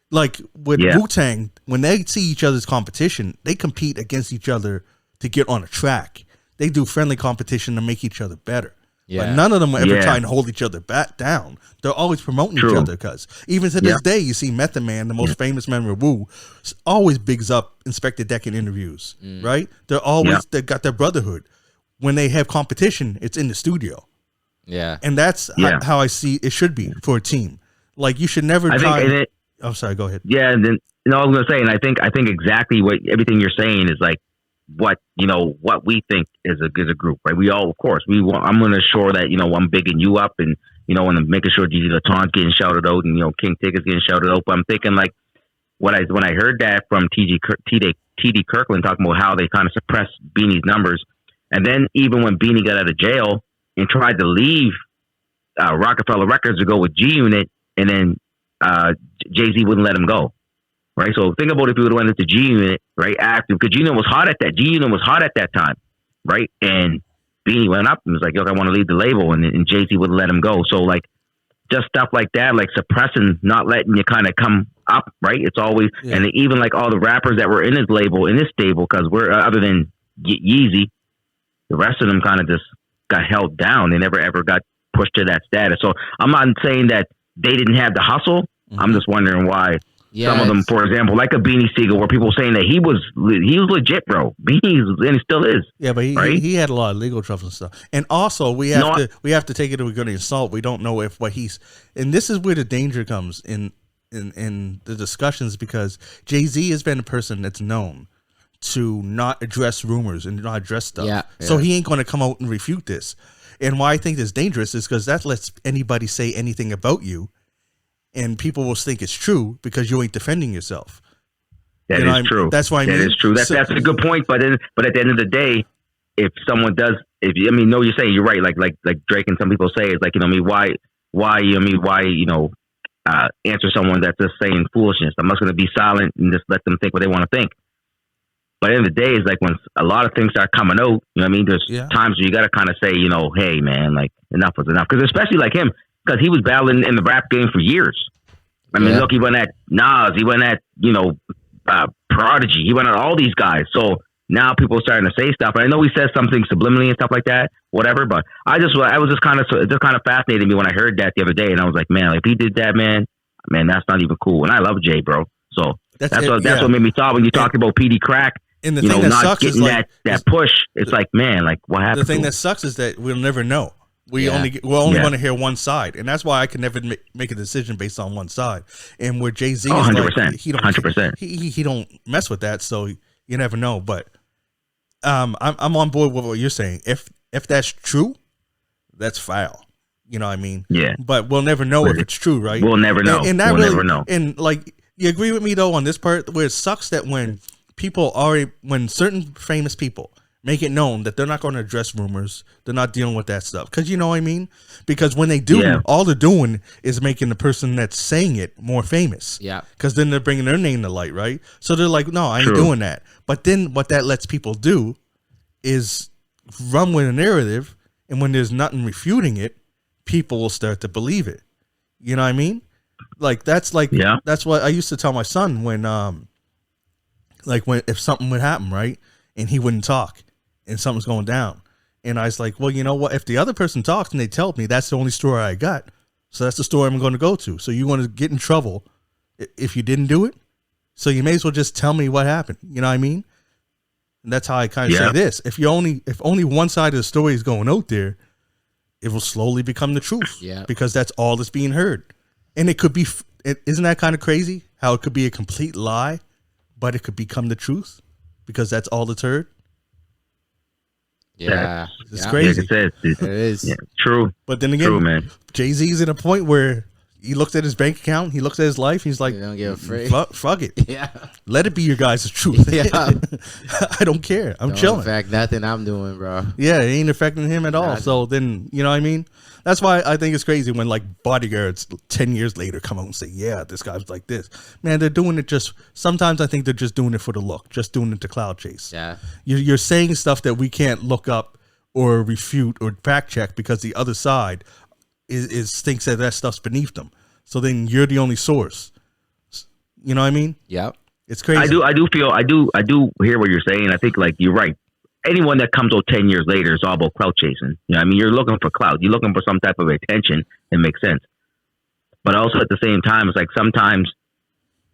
Like with Wu-Tang, when they see each other's competition, they compete against each other to get on a track. They do friendly competition to make each other better. Yeah. But none of them are ever trying to hold each other back down. They're always promoting each other because even to this day, you see Method Man, the most famous member of Wu, always bigs up Inspector Deck in interviews, right? They're always, they got their brotherhood. When they have competition, it's in the studio. Yeah. And that's how I see it should be for a team. Like you should never try. I'm sorry, go ahead. Yeah. And then, I was going to say, and I think exactly what everything you're saying is like, what we think is a group, right? We all, of course, I'm going to assure that I'm bigging you up, and and I'm making sure DJ Laton's getting shouted out, and King Ticket's getting shouted out. But I'm thinking like when I heard that from TD Kirkland talking about how they kind of suppressed Beanie's numbers, and then even when Beanie got out of jail and tried to leave Rockefeller Records to go with G Unit, and then Jay-Z wouldn't let him go. Right, so think about if you would have went into G Unit, right? Because G Unit was hot at that. G Unit was hot at that time, right? And Beanie went up and was like, "Look, I want to leave the label," and Jay-Z wouldn't let him go. So like, just stuff like that, like suppressing, not letting you kind of come up, right? It's always, and even like all the rappers that were in his label, in his stable, because we're other than Yeezy, the rest of them kind of just got held down. They never ever got pushed to that status. So I'm not saying that they didn't have the hustle. I'm just wondering why. Yeah, some of them, for example, like a Beanie Siegel, where people saying that he was legit, bro. Beanie and he still is. Yeah, but he had a lot of legal trouble and stuff. And also, we have to take it with a grain of salt. We don't know if what he's, and this is where the danger comes in the discussions, because Jay-Z has been a person that's known to not address rumors and not address stuff. Yeah. So he ain't going to come out and refute this. And why I think it's dangerous is because that lets anybody say anything about you, and people will think it's true because you ain't defending yourself. That is true. That's why I mean. That is true. That's a good point. But at the end of the day, if someone does, you're saying you're right. Like Drake and some people say, it's like, why answer someone that's just saying foolishness? I'm just going to be silent and just let them think what they want to think. But at the end of the day, it's like when a lot of things start coming out, you know what I mean? There's times where you got to kind of say, you know, hey, man, like enough was enough. Because especially like him, because he was battling in the rap game for years. I mean, look, he went at Nas, he went at, you know, Prodigy, he went at all these guys. So now people are starting to say stuff. And I know he says something subliminally and stuff like that, whatever. But I was just kind of fascinated me when I heard that the other day. And I was like, man, if he did that, man, that's not even cool. And I love Jay, bro. So that's what made me thought when you talked about PD Crack. And the thing that not sucks getting is like that push. It's like, man, like what happened? The thing that sucks is that we'll never know. We're only going to hear one side, and that's why I can never make a decision based on one side. And where Jay-Z is 100%, like, he don't 100%. He don't mess with that, so you never know. But I'm on board with what you're saying. If that's true, that's foul. You know what I mean? Yeah. But we'll never know if it's true, right? We'll never know. And we'll never know. And like, you agree with me though on this part where it sucks that when certain famous people make it known that they're not going to address rumors, they're not dealing with that stuff. Because you know what I mean? Because when they do, all they're doing is making the person that's saying it more famous. Yeah. Because then they're bringing their name to light, right? So they're like, no, I ain't doing that. But then what that lets people do is run with a narrative, and when there's nothing refuting it, people will start to believe it. You know what I mean? That's what I used to tell my son when if something would happen, right? And he wouldn't talk and something's going down. And I was like, well, you know what? If the other person talks and they tell me, that's the only story I got. So that's the story I'm going to go to. So you're going to get in trouble if you didn't do it. So you may as well just tell me what happened. You know what I mean? And that's how I kind of say this. If only one side of the story is going out there, it will slowly become the truth. Yeah. Because that's all that's being heard. And it could be, isn't that kind of crazy? How it could be a complete lie, but it could become the truth because that's all that's heard. Yeah. It's crazy. Like I said, It is. Yeah, true. But then again, true, man. Jay-Z's at a point where he looks at his bank account, he looks at his life, he's like, You don't give a freak. Fuck it. Yeah. Let it be your guys' truth. Yeah. I don't care. I'm Don't chilling. affect nothing I'm doing, bro. Yeah, it ain't affecting him at all. Nothing. So then, you know what I mean? That's why I think it's crazy when like bodyguards 10 years later come out and say, yeah, this guy's like this. Man, they're doing it sometimes I think they're just doing it for the look, just doing it to cloud chase. Yeah. You're saying stuff that we can't look up or refute or fact check because the other side is thinks that stuff's beneath them. So then you're the only source. You know what I mean? Yep. It's crazy. I do hear what you're saying. I think like you're right. Anyone that comes out 10 years later is all about clout chasing. You know what I mean? You're looking for clout. You're looking for some type of attention. It makes sense. But also at the same time, it's like sometimes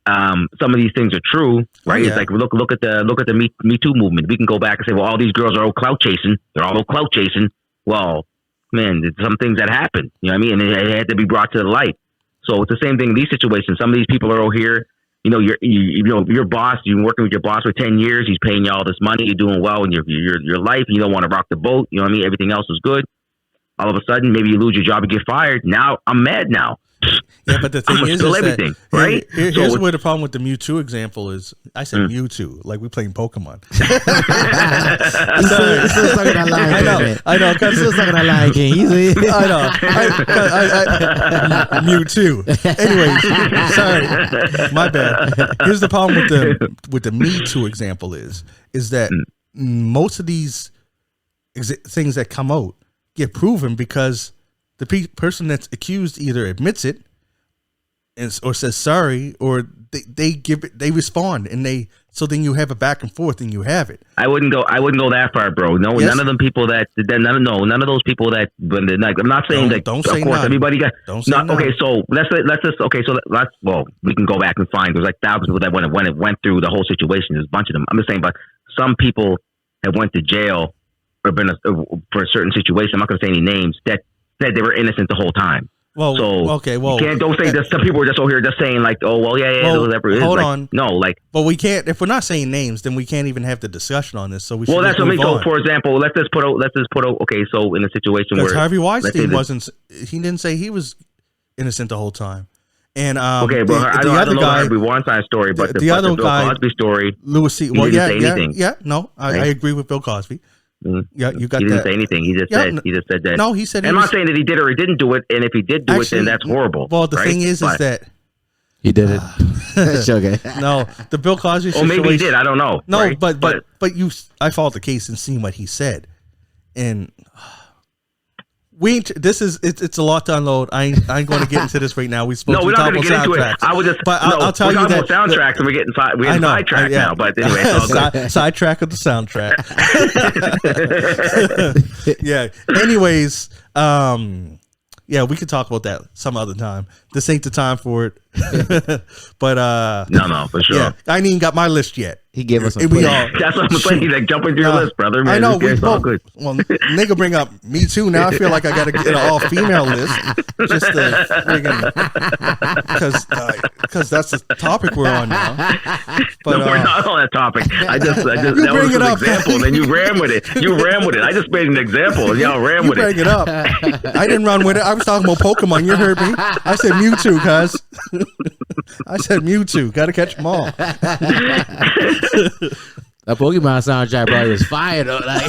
some of these things are true, right? Yeah. It's like look at the Me Too movement. We can go back and say, well, all these girls are all clout chasing. They're all clout chasing. Well, man, there's some things that happen. You know what I mean? And it had to be brought to the light. So it's the same thing in these situations. Some of these people are over here. You know, your boss. You've been working with your boss for 10 years. He's paying you all this money. You're doing well in your life. You don't want to rock the boat. You know what I mean? Everything else is good. All of a sudden, maybe you lose your job and get fired. Now I'm mad now. Yeah, but the thing is everything, that, right? Here's where the problem with the Mewtwo example is. I said Mewtwo, like we playing Pokemon. He's still stuck in that line. I know. He's still stuck in that line, King. I know. Mewtwo. Anyways, sorry, my bad. Here's the problem with the Me Too example is that most of these things that come out get proven because the person that's accused either admits it or says sorry, or they respond, and so then you have a back and forth and you have it. I wouldn't go that far, bro. No, yes. None of them people none of those people that when the like, I'm not saying that. Don't say of course, none. Everybody got. Don't say not, none. Okay, so let's just well, we can go back and find there's like thousands of people that when it went through the whole situation. There's a bunch of them. I'm just saying, but some people have went to jail or been for a certain situation. I'm not going to say any names that said they were innocent the whole time. Well, so okay, well, don't say that. Some people are just over here just saying like, oh, well, yeah, whatever it is. Hold like, on, no, like, but we can't. If we're not saying names, then we can't even have the discussion on this. So we should. Well, that's what I mean. So, for example, let's just put out. Okay, so in a situation where Harvey Weinstein he didn't say he was innocent the whole time. And okay, but I don't know the Harvey Weinstein story, but the other Bill Cosby story, Louis C. Well, didn't say anything. Yeah, no, I agree with Bill Cosby. Yeah, you got that. He didn't say anything. He just said that. No, he said. I'm not saying that he did or he didn't do it, and if he did do it, then that's horrible. Well, the thing is that He did it. That's okay. No, the Bill Cosby Or situation. maybe he did. I don't know. No, right? but I followed the case and seen what he said, and we ain't, it's a lot to unload. I ain't going to get into this right now. We spoke. No, we're not going to get into it. I was just, but I'll tell you that we're talking about soundtracks and we're getting sidetracked now. But anyway, it's all good. Sidetrack of the soundtrack. Yeah. Anyways, yeah, we could talk about that some other time. This ain't the time for it. But no, for sure. Yeah, I ain't even got my list yet. He gave us a We all, That's what I'm saying. Like, jump into your list, brother. Man, I know. it's all good. Well, nigga, bring up Me Too. Now I feel like I got to get an all female list, just because that's the topic we're on now. But No, we're not on that topic. I just that was bring it an up. example, and then you ran with it. I just made an example, and y'all ran You with bring it. it up. I didn't run with it. I was talking about Pokemon. You heard me. I said Mewtwo, cuz. I said Mewtwo. Got to catch them all. That Pokemon soundtrack probably was fire though. Like,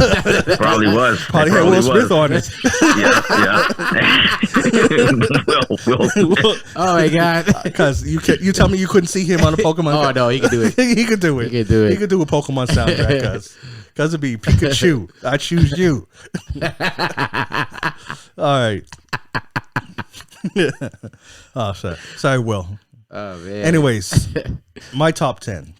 Probably was. Probably had Will Smith on it. Yeah. oh my god. Because you tell me you couldn't see him on a Pokemon. Oh no, he can do it. He could do it. He could do it. He could do a Pokemon soundtrack, cuz it'd be Pikachu. I choose you. All right. Oh, sorry, Will. Oh man. Anyways, my top 10.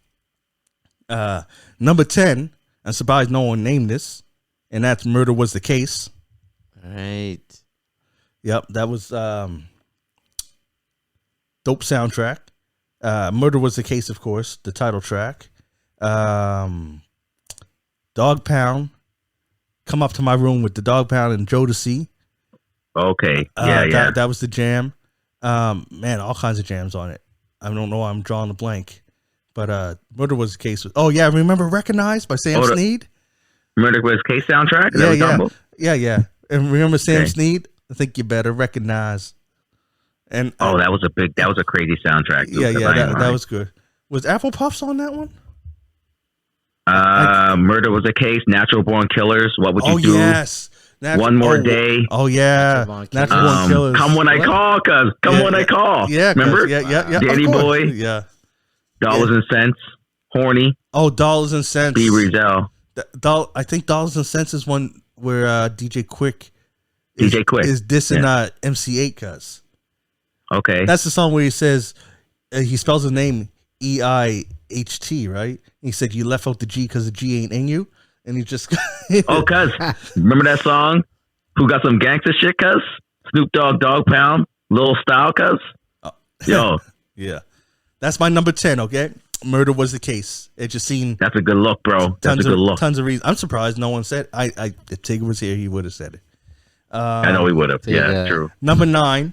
Number 10, I'm surprised no one named this, and that's Murder Was the Case. Right. Yep, that was dope soundtrack. Murder Was the Case, of course, the title track. Dog Pound, Come Up to My Room with the Dog Pound and Jodeci. Okay. That was the jam. Man, all kinds of jams on it. I don't know why I'm drawing a blank. But Murder Was the Case. Oh, yeah, remember Recognize by Sam Snead? Murder Was the Case soundtrack? Yeah. And remember Sam Snead? I think you better recognize. And that was a crazy soundtrack. That was good. Was Apple Puffs on that one? Murder Was a Case, Natural Born Killers, What Would You Do? Oh, yes. One More Day. Oh, yeah. Natural Born Killers. Come When I Call, cuz. When I Call. Yeah. Remember? Yeah. Danny Boy. Yeah. Dollars and Cents. Horny. Oh, Dollars and Cents. B. Rizel. I think Dollars and Cents is one where DJ Quick is dissing MC8 cuz. Okay. That's the song where he says, he spells his name EIHT, right? He said, you left out the G because the G ain't in you. And he just... cuz. Remember that song? Who Got Some Gangsta Shit, cuz? Snoop Dogg, Dog Pound, Lil Style, cuz? Yo. Yeah. That's my number 10, okay? Murder Was the Case. It just seemed... That's a good look, bro. That's a good look. Tons of reasons. I'm surprised no one said... If Tigger was here, he would have said it. I know he would have. Yeah, true. Number 9,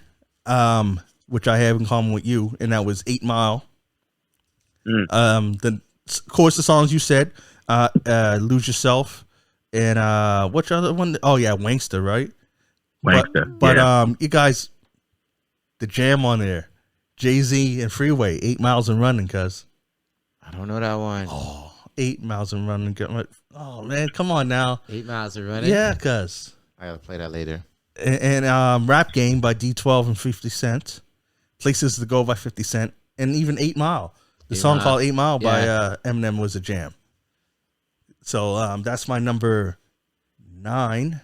which I have in common with you, and that was 8 Mile. Of course, the songs you said, Lose Yourself, and which other one? Oh, yeah, Wankster, right? Wankster. But you guys, the jam on there, Jay-Z and Freeway, 8 Miles and Running, cuz. I don't know that one. Oh, 8 Miles and Running. Oh, man, come on now. 8 Miles and Running? Yeah, cuz. I gotta play that later. And Rap Game by D12 and 50 Cent. Places to Go by 50 Cent. And even 8 Mile. The song called 8 Mile by Eminem was a jam. So that's my number 9.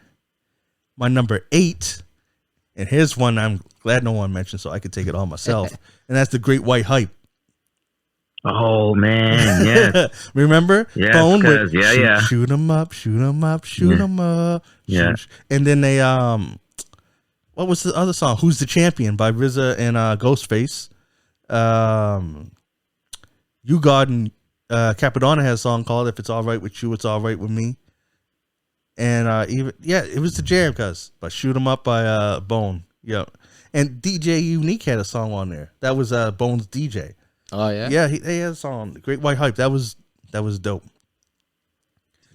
My number 8. And here's one I'm glad no one mentioned, so I could take it on myself. And that's The Great White Hype. Oh, man, yeah. Remember? Yeah, Bone with shoot 'em up, shoot 'em up, shoot 'em up. Yeah. And then they, what was the other song? Who's the Champion by RZA and Ghostface. You God and Capadonna had a song called If It's All Right With You, It's All Right With Me. And it was the jam, cuz. But Shoot 'em Up by Bone. Yeah. And DJ Unique had a song on there. That was Bone's DJ. Oh yeah. Yeah, he had a song, The Great White Hype. That was dope.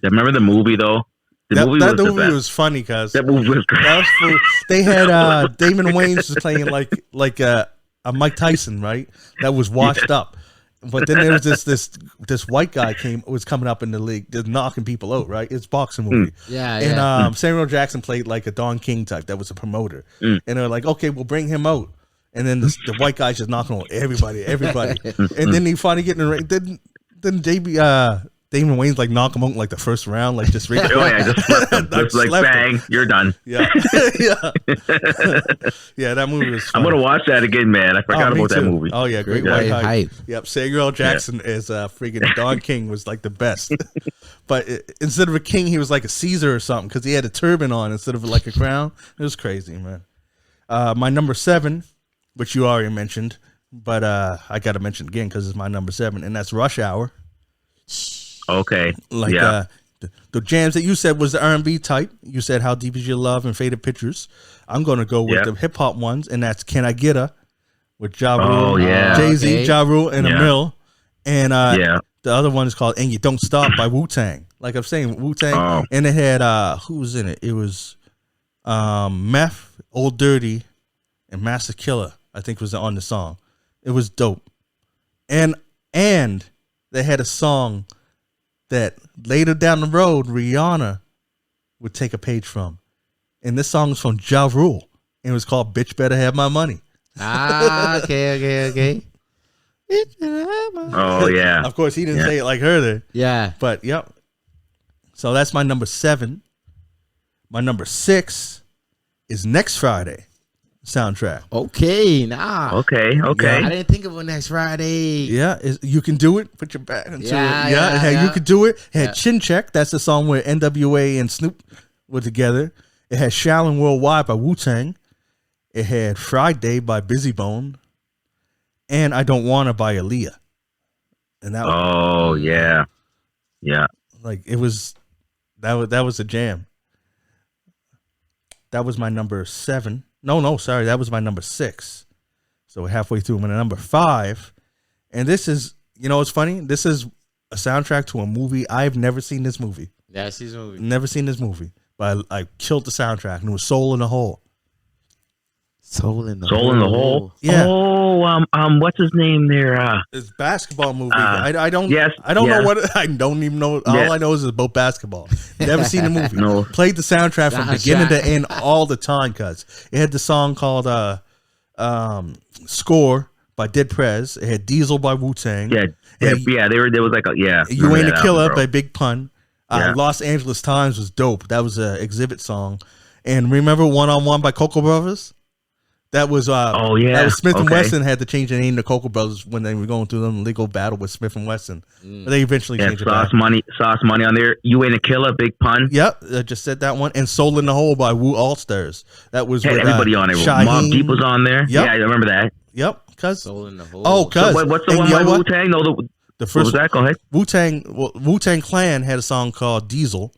Remember the movie though? The movie was funny, cuz. That movie was great. That was cool. They had Damon Wayans was playing like a Mike Tyson, right? That was washed up. But then there was this white guy was coming up in the league, just knocking people out, right? It's a boxing movie. Yeah. And Samuel Jackson played like a Don King type that was a promoter. And they're like, okay, we'll bring him out. and then the white guy's just knocking on everybody, and then he finally get in the ring. Then Damon Wayne's like knock him out in like the first round, like just Oh yeah, just like bang, you're done. Yeah, yeah. That movie was I'm funny. gonna watch that again, man. I forgot Me about that too. movie. Oh yeah, great white hype. Yep, Samuel L. Jackson is freaking Don King was like the best, but instead of a king, he was like a Caesar or something because he had a turban on instead of like a crown. It was crazy, man. My number 7, which you already mentioned, but I got to mention again because it's my number 7, and that's Rush Hour. Okay, Like the jams that you said was the R&B type. You said How Deep Is Your Love and Faded Pictures. I'm gonna go with the hip hop ones, and that's Can I Get Her with Ja Rule, Jay-Z, Ja Rule, and Emil. And the other one is called And You Don't Stop by Wu-Tang. Like I'm saying, Wu-Tang, and it had who was in it? It was Meth, Old Dirty, and Master Killer. I think was on the song. It was dope, and they had a song that later down the road Rihanna would take a page from, and this song is from Ja Rule, and it was called "Bitch Better Have My Money." Okay. Oh yeah. Of course, he didn't say it like her there. Yeah, But yep. So that's my number 7. My number 6 is Next Friday soundtrack. okay. Okay. I didn't think of it next Friday. Yeah, you can do it. Put your back into it. Yeah, You could do it. It had Chin Check. That's the song where NWA and Snoop were together. It had Shaolin Worldwide by Wu-Tang. It had Friday by Busy Bone, and I Don't Wanna by Aaliyah. And that yeah. like it was that was a jam. That was my number 7. No, sorry, that was my number 6. So we're halfway through. My number 5, and this is, it's funny. This is a soundtrack to a movie. I've never seen this movie. Yeah, I see this movie. Never seen this movie, but I killed the soundtrack, and it was Soul in the Hole. Soul in the Hole. Yeah. Oh, what's his name there? It's a basketball movie. I don't know what. I don't even know. All I know is it's about basketball. Never seen the movie. No. Played the soundtrack from beginning to end all the time because it had the song called "Score" by Dead Prez. It had Diesel by Wu-Tang. Yeah. There was like You Ain't a Killer by Big Pun. Los Angeles Times was dope. That was an Exhibit song. And remember One on One by Cocoa Brothers? That was that was Smith and Wesson had to change the name to Cocoa Brothers when they were going through the legal battle with Smith and Wesson. But they eventually changed it back. Sauce Money on there. You Ain't a Killer, Big Pun. Yep, I just said that one. And Soul in the Hole by Wu All-Stars. That was with everybody on it. Mobb Deep was on there. Yep. Yeah, I remember that. Yep, cuz Soul in the Hole. Oh, cuz what's the one by Wu-Tang? No, the first what was that? Go ahead. Wu-Tang Clan had a song called Diesel.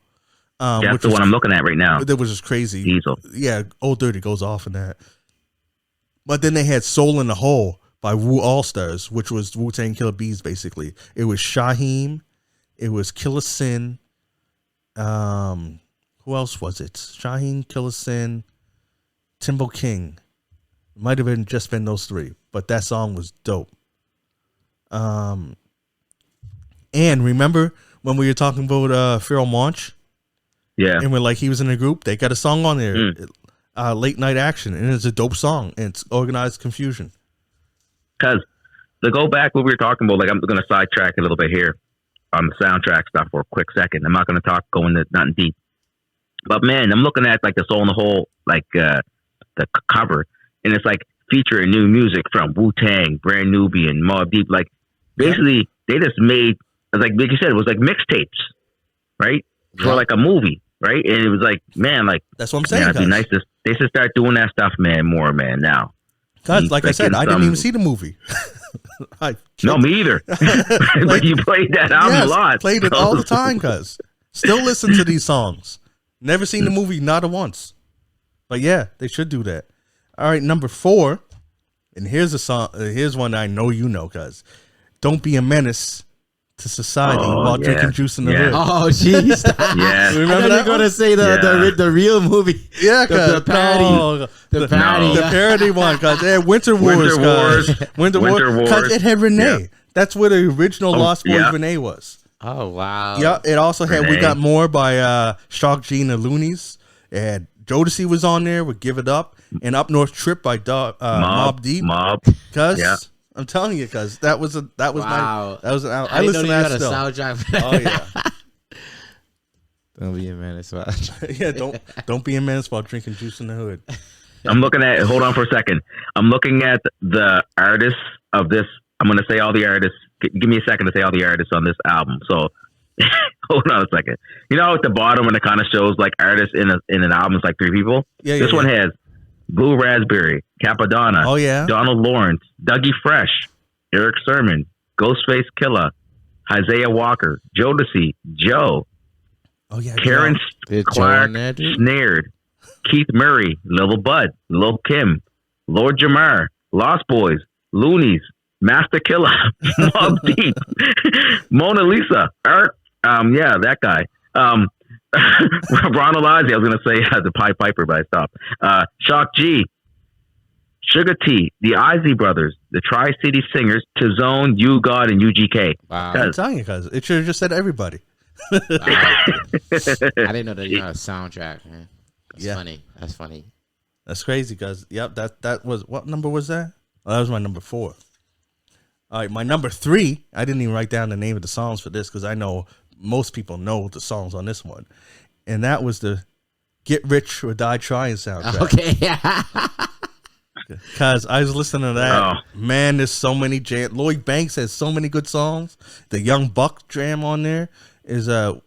That's the one I'm looking at right now. That was just crazy. Diesel. Yeah, Old Dirty goes off in that. But then they had Soul in the Hole by Wu All-Stars, which was Wu-Tang Killer Bees, basically. It was Shaheem. It was Killer Sin. Who else was it? Shaheem, Killer Sin, Timbo King. It might have been just been those 3. But that song was dope. And remember when we were talking about Pharoah Monch? Yeah. And when he was in a group, they got a song on there. Late Night Action, and it's a dope song, and it's Organized Confusion. Because to go back what we were talking about, I'm going to sidetrack a little bit here on the soundtrack stuff for a quick second. I'm not going to go into nothing deep, but man, I'm looking at the Soul in the Hole, the cover, and it's featuring new music from Wu-Tang, Brand Nubian, Mobb Deep. Basically, they just made like you said, it was mixtapes, right, for a movie. Right, and it was that's what I'm saying. It'd be nice they should start doing that stuff, man, more, man. Now, because like I said, I didn't even see the movie. No, me either. But you played that album a lot. Played it all the time, cuz still listen to these songs. Never seen the movie, not once. But yeah, they should do that. All right, number 4, and here's a song. Here's one I know you know, cuz Don't Be a Menace to Society while drinking juice in the hood. Oh, jeez. Yeah. Remember that? Going to say the real movie. Yeah, the parody. The parody one, because it had Winter Wars. Winter Wars. Because it had Renee. Yeah. That's where the original Lost Boys Renee was. Oh, wow. Yeah, it also had We Got More by Shock G and the Loonies. It had Jodeci was on there with "Give It Up" and "Up North Trip" by Mob Deep. Cuz Yeah. I'm telling you, cuz that was Wow. that was an album. I I didn't listened know to you that got a still. soundtrack for that. Oh yeah. Don't be a menace. Yeah, don't be a menace while drinking juice in the hood. I'm looking at. Hold on for a second. I'm looking at the artists of this. I'm going to say all the artists. Give me a second to say all the artists on this album. So, hold on a second. You know, at the bottom when it kind of shows like artists in an album, it's like 3 people. Yeah, This one has Blue Raspberry, Capadonna, Oh yeah. Donald Lawrence, Dougie Fresh, Eric Sermon, Ghostface Killer, Isaiah Walker, Jodeci, Joe, Oh yeah. Karen Did Joe Clark, on there, dude? Snared, Keith Murray, Lil Bud, Lil Kim, Lord Jamar, Lost Boys, Loonies, Master Killer, Mobb Deep, Mona Lisa, Art, yeah, that guy. Ronald Ozzy, I was gonna say the Pied Piper, but I stopped. Shock G, Sugar T, the Isley Brothers, the Tri-City Singers, Tizone, You God, and UGK. Wow. I'm telling you, cuz it should have just said everybody. Wow. I didn't know that you had a soundtrack, man. That's Yeah. funny. That's funny. That's crazy, cuz. Yep, that was, what number was that? Oh, that was my number 4. All right, my number 3. I didn't even write down the name of the songs for this because I know most people know the songs on this one, and that was the "Get Rich or Die Trying" soundtrack. Okay. Cause I was listening to that. Oh. Man, there's so many jam. Lloyd Banks has so many good songs. The Young Buck jam on there is oh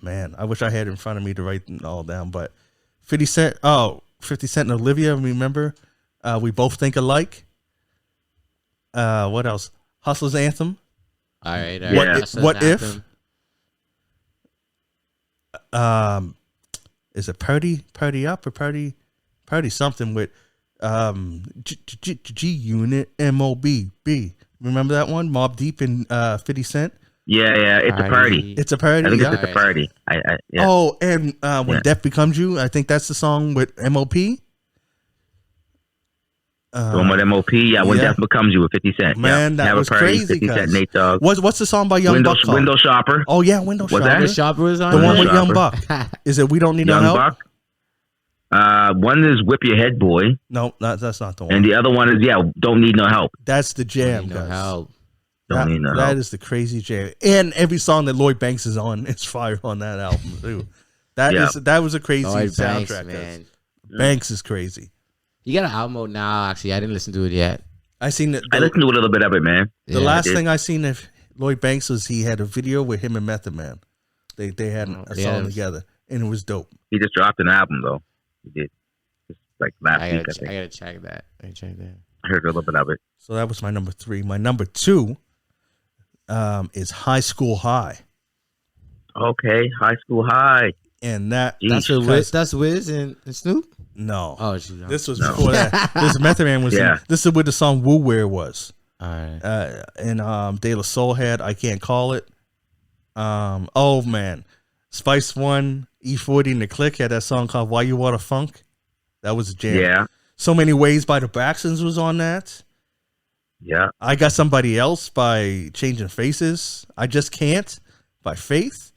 man, I wish I had it in front of me to write it all down. But 50 Cent and Olivia, remember? We Both Think Alike. What else? Hustler's Anthem. All right. All What right. if- That's an what if? anthem. Is it Party Up or Party something with G Unit MOBB? Remember that one? Mobb Deep and 50 Cent. Yeah, it's a party. It's a party. I think yeah. it's just a party. Yeah. Oh, and When Yeah. Death Becomes You, I think that's the song with MOP. The one with MOP, yeah, When yeah. Death Becomes You with 50 Cent. Man, yeah. that Have was a party, crazy, 50 Cent, cuz. Nate Dogg. What's the song by Young Buck called? Window Shopper. Oh yeah, Window What's Shopper. that? The shopper is on The there? one with Shopper. Young Buck. Is it We Don't Need Young No Help? Buck. One is Whip Your Head Boy, No, that's not the one. and the other one is Don't Need No Help. That's the jam, No guys. help. Don't need no That help. is the crazy jam. And every song that Lloyd Banks is on is fire on that album too. That was a crazy Lloyd soundtrack. Banks, guys. man. Banks is crazy. You got an album out now, actually. I didn't listen to it yet. I seen the I listened to a little bit of it, man. the Yeah, last I did. thing I seen of Lloyd Banks was he had a video with him and Method Man. They had a yeah, song it was- together, and it was dope. He just dropped an album though. He did. Just like last I week, I gotta, think. I gotta check that. I gotta check that. I heard a little bit of it. So that was my number 3. My number 2 is High School High, Okay, High School High. and that That's because- with Wiz, that's Wiz and Snoop? no. Oh, she's This was No. before that. This Method Man was. Yeah. This is where the song "Woo Where" was. All right. And De La Soul had "I Can't Call It." Oh man, Spice One, E40, and the Click had that song called "Why You Wanna Funk." That was a jam. Yeah, So Many Ways by the Braxtons was on that. yeah. I Got Somebody Else by Changing Faces. I Just Can't by Faith.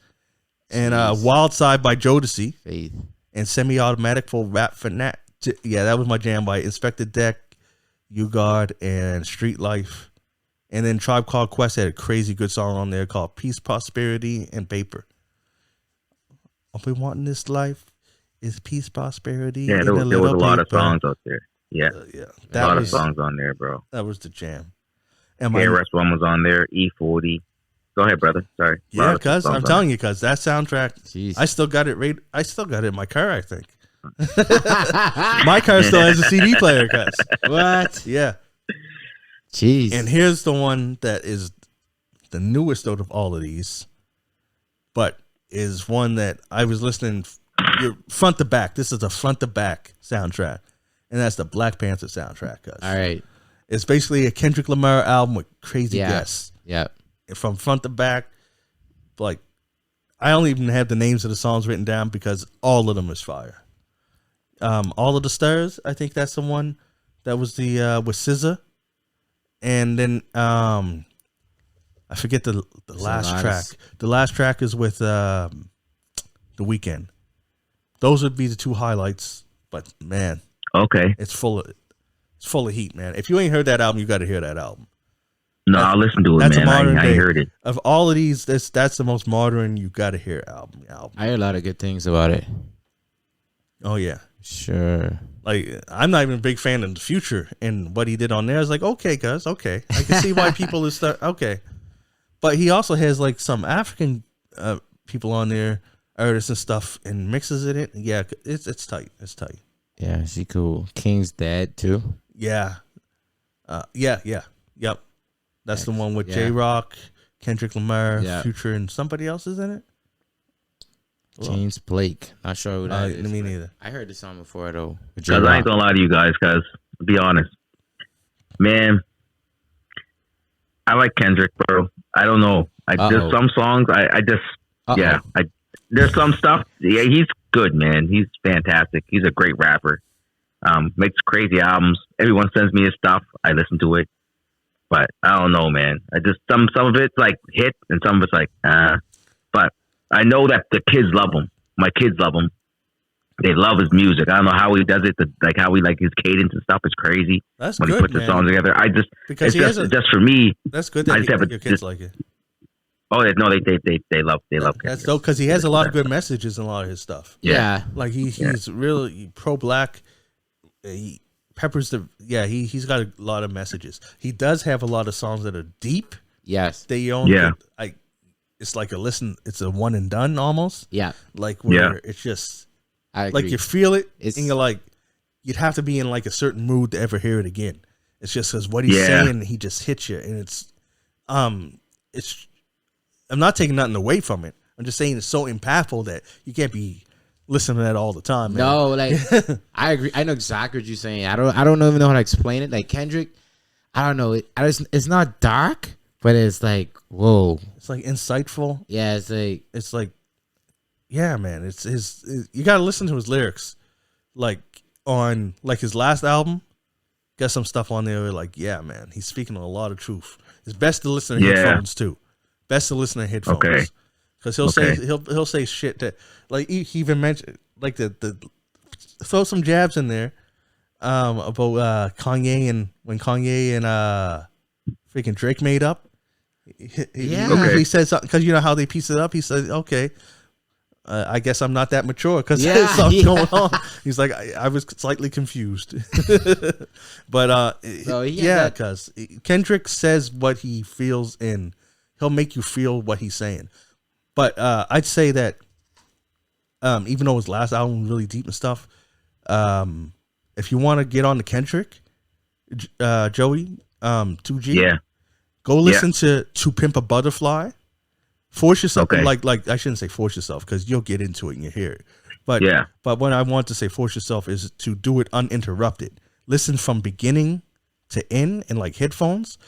And Jeez. Wild Side by Jodeci. Faith. And Semi-Automatic for Rap Fanat. Yeah, that was my jam by Inspector Deck, U-God, and Street Life. And then Tribe Called Quest had a crazy good song on there called Peace, Prosperity, and Paper. All we want in this life is peace, prosperity, Yeah, and there was a little lot of paper. songs out there. Yeah, Yeah, a that lot was of songs on there, bro. that was the jam. And my, KRS-One was on there. E40. Go ahead, brother. Sorry. yeah, cuz I'm telling you, cuz that soundtrack, Jeez. I still got it. I still got it in my car. I think my car still has a CD player, cuz. What? Yeah. Jeez. And here's the one that is the newest out of all of these, but is one that I was listening front to back. This is a front to back soundtrack, and that's the Black Panther soundtrack. Cuz. All right. It's basically a Kendrick Lamar album with crazy Yeah. guests. Yep. From front to back. Like, I don't even have the names of the songs written down because all of them is fire. All of the Stars, I think that's the one that was the with SZA. And then I forget the last track. The last track is with The Weeknd. those would be the two highlights. But man, Okay. it's full of heat, man. If you ain't heard that album, you got to hear that album. No, I'll listen to it, That's a man. modern I day. heard it. Of all of these, that's the most modern you got to hear album. I hear a lot of good things about it. Oh yeah. Sure. Like, I'm not even a big fan of the Future and what he did on there. I was like, okay, guys, okay, I can see why people is okay. But he also has like some African people on there, artists and stuff, and mixes it in. Yeah, it's tight. It's tight. Yeah, she cool. King's Dead too. Yeah. Yep. That's the one with Yeah. J Rock, Kendrick Lamar, Yeah. Future, and somebody else is in it. James Blake. Not sure who that is. Me but neither. I heard the song before though. with Because I J-Rock. ain't gonna lie to you guys, because to be honest, man, I like Kendrick, bro. I don't know. There's some songs I just yeah. There's some stuff. Yeah, he's good, man. He's fantastic. He's a great rapper. Makes crazy albums. Everyone sends me his stuff. I listen to it. But I don't know, man. I just some of it's like hit, and some of it's like But I know that the kids love him. My kids love him. They love his music. I don't know how he does it. How he like his cadence and stuff is crazy. That's when good, he puts man. the songs together. Because he it's just for me. That's good I that just have your kids like it. Oh no, they love That's Kendrick. dope because he has a lot of good messages in a lot of his stuff. Yeah. Like he's really pro-black. He peppers he's got a lot of messages. He does have a lot of songs that are deep. Yes. They own it's like it's a one and done almost. Yeah. Like where it's just I agree. like you feel it It's- and you're like you'd have to be in like a certain mood to ever hear it again. It's just because what he's saying, he just hits you, and it's I'm not taking nothing away from it. I'm just saying it's so impactful that you can't be listening to that all the time, man. No, like I agree. I know exactly what you're saying. I don't even know how to explain it. Like Kendrick, I don't know. It's not dark, but it's like whoa. It's like insightful. Yeah, It's like, yeah, man. It's you gotta listen to his lyrics. Like on like his last album, got some stuff on there where like, yeah, man, he's speaking a lot of truth. It's best to listen to headphones too. Best to listen to headphones. Okay. Because he'll say shit that like he even mentioned like the throw some jabs in there about Kanye and when Kanye and freaking Drake made up. He said something because you know how they piece it up. He said, "Okay, I guess I'm not that mature because there's something going on." He's like, I was slightly confused, but because Kendrick says what he feels and he'll make you feel what he's saying. But I'd say that even though his last album was really deep and stuff, if you want to get on the Kendrick, Joey, 2G, go listen to Pimp a Butterfly. Force yourself, like I shouldn't say force yourself because you'll get into it and you hear it. But what I want to say force yourself is to do it uninterrupted. Listen from beginning to end in like headphones,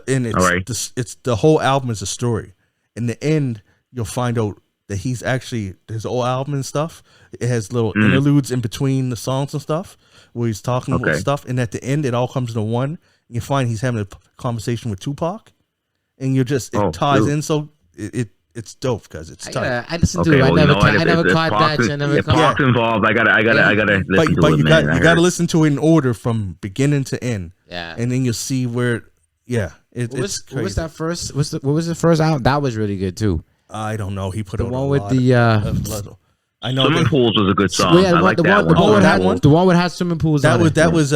and it's the whole album is a story. In the end, you'll find out that he's actually his whole album and stuff. It has little interludes in between the songs and stuff where he's talking about stuff, and at the end, it all comes into one. You find he's having a conversation with Tupac, and you're just it ties in. So it's dope because it's tight. I listened to it. I never caught that. If Pac's involved, I gotta listen to it, man. You gotta listen to it in order from beginning to end. Yeah, and then you'll see where. Yeah, what was that first? What was the first album? That was really good too. I don't know. He put the out one with the. I know Swimming Pools was a good song. Yeah, I like that one. The one with had swimming pools. That was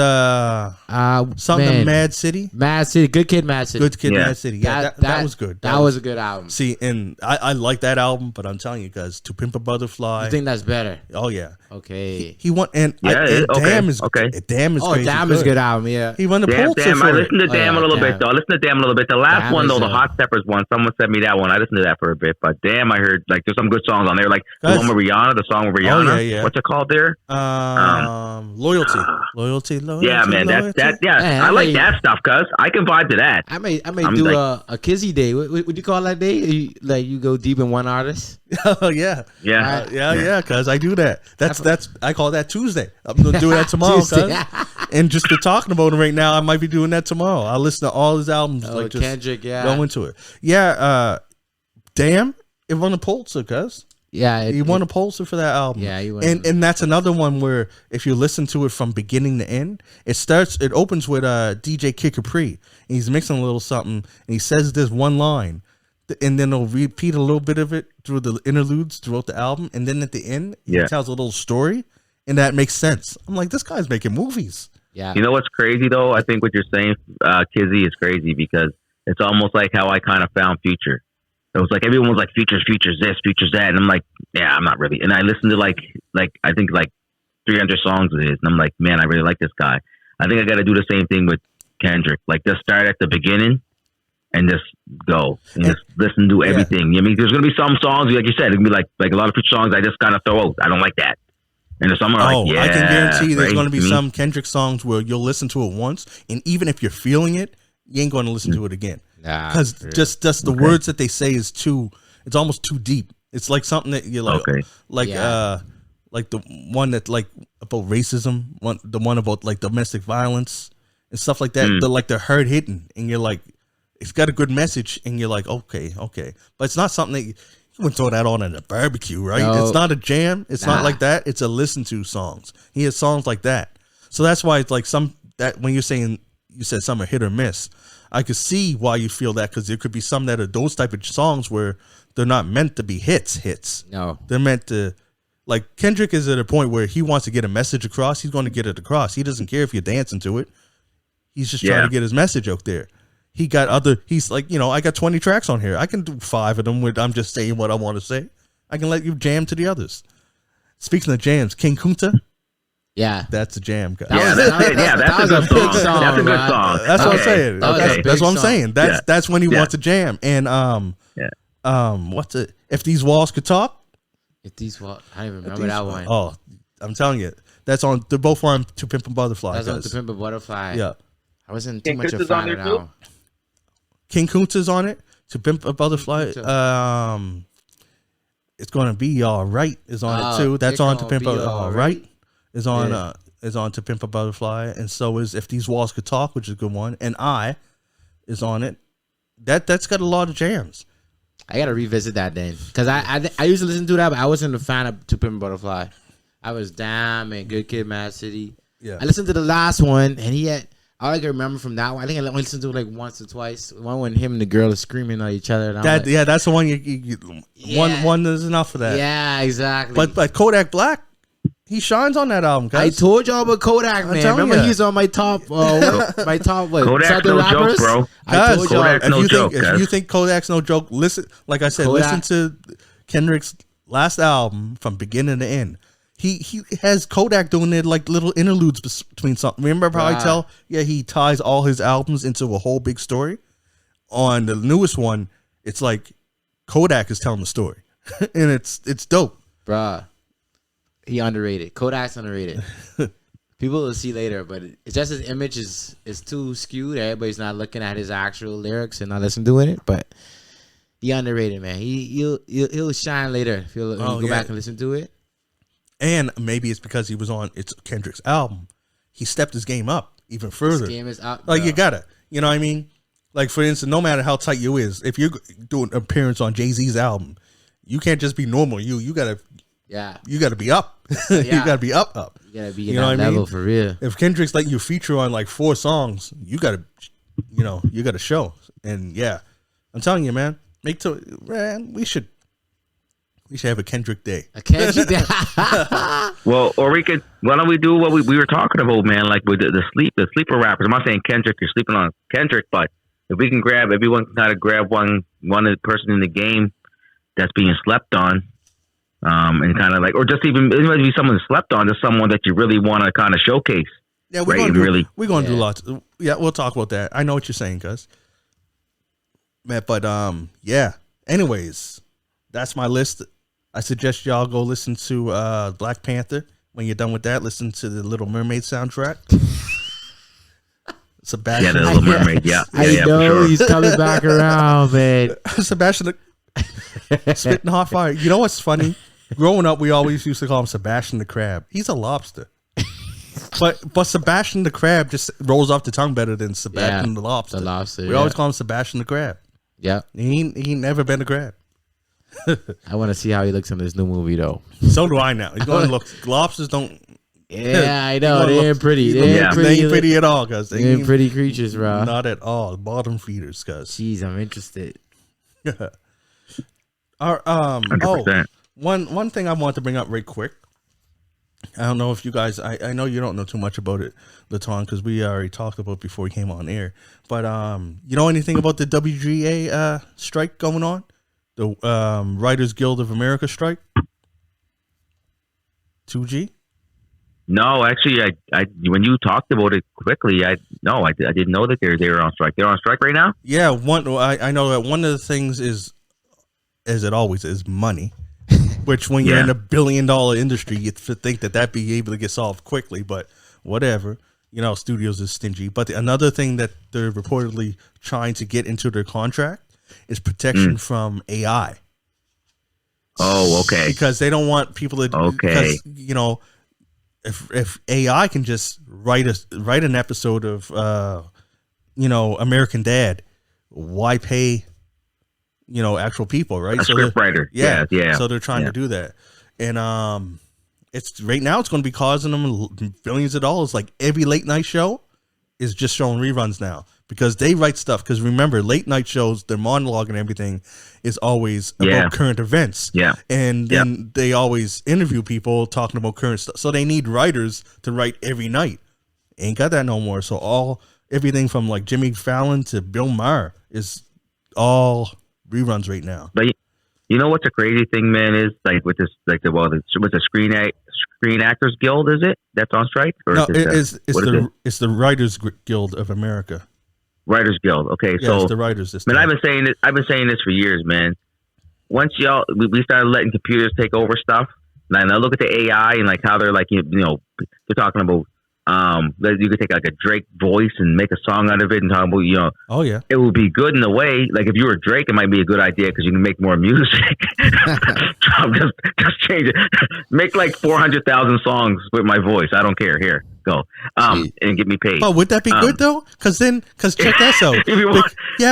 something Mad City. Mad City. Good Kid, Mad City. Good Kid, Mad City. Yeah, that was good. That was a good album. See, and I like that album, but I'm telling you guys, To Pimp a Butterfly. You think that's better? Oh yeah. Okay. He won and Damn is crazy. Damn is good album. Yeah. He won the Pulitzer. Damn, I listened to Damn a little bit though. I listened to Damn a little bit. The last one though, the Hot Steppers one. Someone sent me that one. I listened to that for a bit, but Damn, I heard like there's some good songs on there, like the one with Rihanna, the song with Rihanna. Yeah. What's it called there? Loyalty. Yeah, man. That. Yeah, I like that stuff, cuz I can vibe to that. I may do like, a Kizzy day. What do you call that day? You go deep in one artist. Oh yeah. Cuz I do that. That's I call that Tuesday. I'm gonna do that tomorrow, cuz. And just to talking about him right now, I might be doing that tomorrow. I'll listen to all his albums, like just Kendrick, go into it. Yeah, Damn, it won the Pulitzer, cuz. Yeah, He won a Pulitzer for that album. Yeah, he won. And that's another one where if you listen to it from beginning to end, it opens with DJ Kid Capri, and he's mixing a little something, and he says this one line, and then he'll repeat a little bit of it through the interludes throughout the album, and then at the end, he tells a little story, and that makes sense. I'm like, this guy's making movies. Yeah. You know what's crazy though? I think what you're saying, Kizzy, is crazy because it's almost like how I kind of found Future. It was like everyone was like Future's this, Future's that, and I'm like, yeah, I'm not really. And I listened to like I think like 300 songs of his, and I'm like, man, I really like this guy. I think I got to do the same thing with Kendrick. Like, just start at the beginning and just go and just listen to everything. I mean, there's gonna be some songs, like you said, it's gonna be like a lot of Future songs I just kind of throw out. I don't like that. And there's some like, yeah, I can guarantee there's right? going to be some Kendrick songs where you'll listen to it once, and even if you're feeling it, you ain't going to listen to it again. Because just the words that they say is it's almost too deep. It's like something that you're like, like the one that like about racism, the one about like domestic violence and stuff like that. They're hard hitting, and you're like, it's got a good message, and you're like, okay, but it's not something that you wouldn't throw that on at a barbecue, right? No. It's not a jam. It's not like that. It's a listen to songs. He has songs like that, so that's why it's like that when you're saying you said some are hit or miss. I could see why you feel that, because there could be some that are those type of songs where they're not meant to be hits. No, they're meant to, like Kendrick is at a point where he wants to get a message across. He's going to get it across. He doesn't care if you're dancing to it. He's just trying to get his message out there. He's like, I got 20 tracks on here. I can do 5 of them with I'm just saying what I want to say. I can let you jam to the others. Speaking of jams, King Kunta. Yeah, that's a jam, guys. That's a good song. That's a good song. That's what I'm saying. That's what I'm saying. That's when he wants to jam. And what's it? If These Walls Could Talk. If These Walls, I don't even remember that one. Oh, I'm telling you, that's on. They're both on To Pimp a Butterfly. That's on To Pimp a Butterfly. Yeah, I wasn't too much of a fan of that one. King Kunta's on it. To Pimp a Butterfly. It's Gonna Be All Right is on it too. That's on To Pimp a All Right. Is on To Pimp a Butterfly, and so is If These Walls Could Talk, which is a good one, and I is on it. That's got a lot of jams. I gotta revisit that then, because I used to listen to that, but I wasn't a fan of To Pimp a Butterfly. I was Damn and Good Kid, Mad City. Yeah, I listened to the last one, and he had all I can remember from that one. I think I only listened to it like once or twice. One when him and the girl are screaming at each other. That's the one. One is enough for that. Yeah, exactly. But Kodak Black. He shines on that album, guys. I told y'all about Kodak, man. Remember he's on my top, what? Kodak's no joke, bro. I told y'all. If you think Kodak's no joke, listen. Like I said, listen to Kendrick's last album from beginning to end. He has Kodak doing it like little interludes between something. Remember how he ties all his albums into a whole big story? On the newest one, it's like Kodak is telling the story, and it's dope, bruh. He underrated. Kodak's underrated. People will see later, but it's just his image is too skewed. Everybody's not looking at his actual lyrics and not listening to it. But he underrated, man. He'll shine later if you go back and listen to it. And maybe it's because he was on Kendrick's album. He stepped his game up even further. His game is up. Like you gotta, you know what I mean? Like for instance, no matter how tight you is, if you're doing an appearance on Jay-Z's album, you can't just be normal. You gotta. Yeah, you got to be up. You got to be up. You got to be in that level for real. If Kendrick's letting you feature on like 4 songs, you got to, you got to show. And yeah, I'm telling you, man, we should have a Kendrick day. A Kendrick day. Well, or why don't we do what we were talking about, man? Like with the sleeper rappers. I'm not saying Kendrick, you're sleeping on Kendrick, but if we can everyone can kind of grab one person in the game that's being slept on. And kind of like, or just even it might be someone slept on, just someone that you really want to kind of showcase. Yeah, we're going to do lots. Yeah, we'll talk about that. I know what you're saying, cuz. Man, but yeah. Anyways, that's my list. I suggest y'all go listen to Black Panther. When you're done with that, listen to the Little Mermaid soundtrack. Sebastian. Yeah, the Little Mermaid. Yeah, I know for sure. He's coming back around, man. Sebastian, spitting hot fire. You know what's funny? Growing up, we always used to call him Sebastian the Crab. He's a lobster. But Sebastian the Crab just rolls off the tongue better than Sebastian the Lobster. The lobster. We always call him Sebastian the Crab. Yeah. He ain't never been a crab. I want to see how he looks in this new movie though. So do I now. He's going to look. Lobsters don't. Yeah, I know. They ain't pretty. They ain't pretty at all, cuz. They ain't pretty creatures, bro. Not at all. Bottom feeders, cuz. Jeez, I'm interested. One thing I want to bring up right quick. I don't know if you guys, I know you don't know too much about it, Laton, because we already talked about it before we came on air. But you know anything about the WGA strike going on? The Writers Guild of America strike? 2G? No, actually, I when you talked about it quickly, I didn't know that they were on strike. They're on strike right now? Yeah, I know that one of the things is, as it always is, money. Which, when you're in $1 billion industry, you think that be able to get solved quickly, but whatever. You know, studios is stingy. But another thing that they're reportedly trying to get into their contract is protection from AI. Oh, okay. Because they don't want people to. Okay. Because, you know, if AI can just write an episode of, you know, American Dad, why pay? You know, actual people, right? A script writer. Yeah. So they're trying to do that, and it's right now it's going to be causing them billions of dollars. Like every late night show is just showing reruns now because they write stuff. Because remember, late night shows, their monologue and everything is always about current events. Yeah, and then they always interview people talking about current stuff. So they need writers to write every night. Ain't got that no more. So everything from like Jimmy Fallon to Bill Maher is all reruns right now. But you know what's a crazy thing, man, is like with this, like with the Screen Actors Guild, is it that's on strike? Or no, it's the Writers Guild of America. Writers Guild. Okay, yeah, so it's the writers. Man, I've been saying this for years, man. Once we started letting computers take over stuff, and I look at the AI and like how they're like you know they're talking about. You could take like a Drake voice and make a song out of it and talk about, you know, oh yeah, it would be good in a way. Like if you were Drake, it might be a good idea because you can make more music. just change it. Make like 400,000 songs with my voice. I don't care. Here, go. And get me paid. But would that be good though? Because check that out.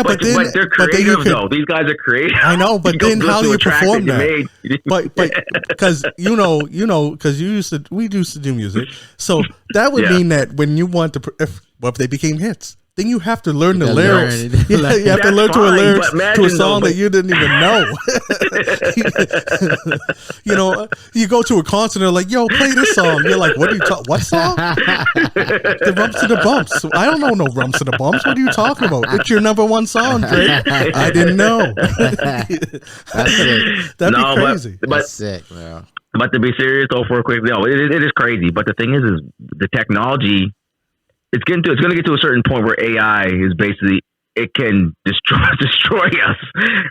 But they're creative though. These guys are creative. I know, but then how do you perform that? But because because we used to do music, so that would mean that when you want to, if they became hits, then you have to learn the lyrics. You have to learn to a song that you didn't even know. You know, you go to a concert and they're like, "Yo, play this song." You're like, "What are you talking? What song?" The Rumps and the Bumps. I don't know no Rumps and the Bumps. What are you talking about? It's your number one song, Drake. I didn't know. That's sick. That'd be crazy. But that's sick, man. But to be serious, though, for a quick, no, it is crazy. But the thing is the technology. It's going to get to a certain point where AI is basically it can destroy us,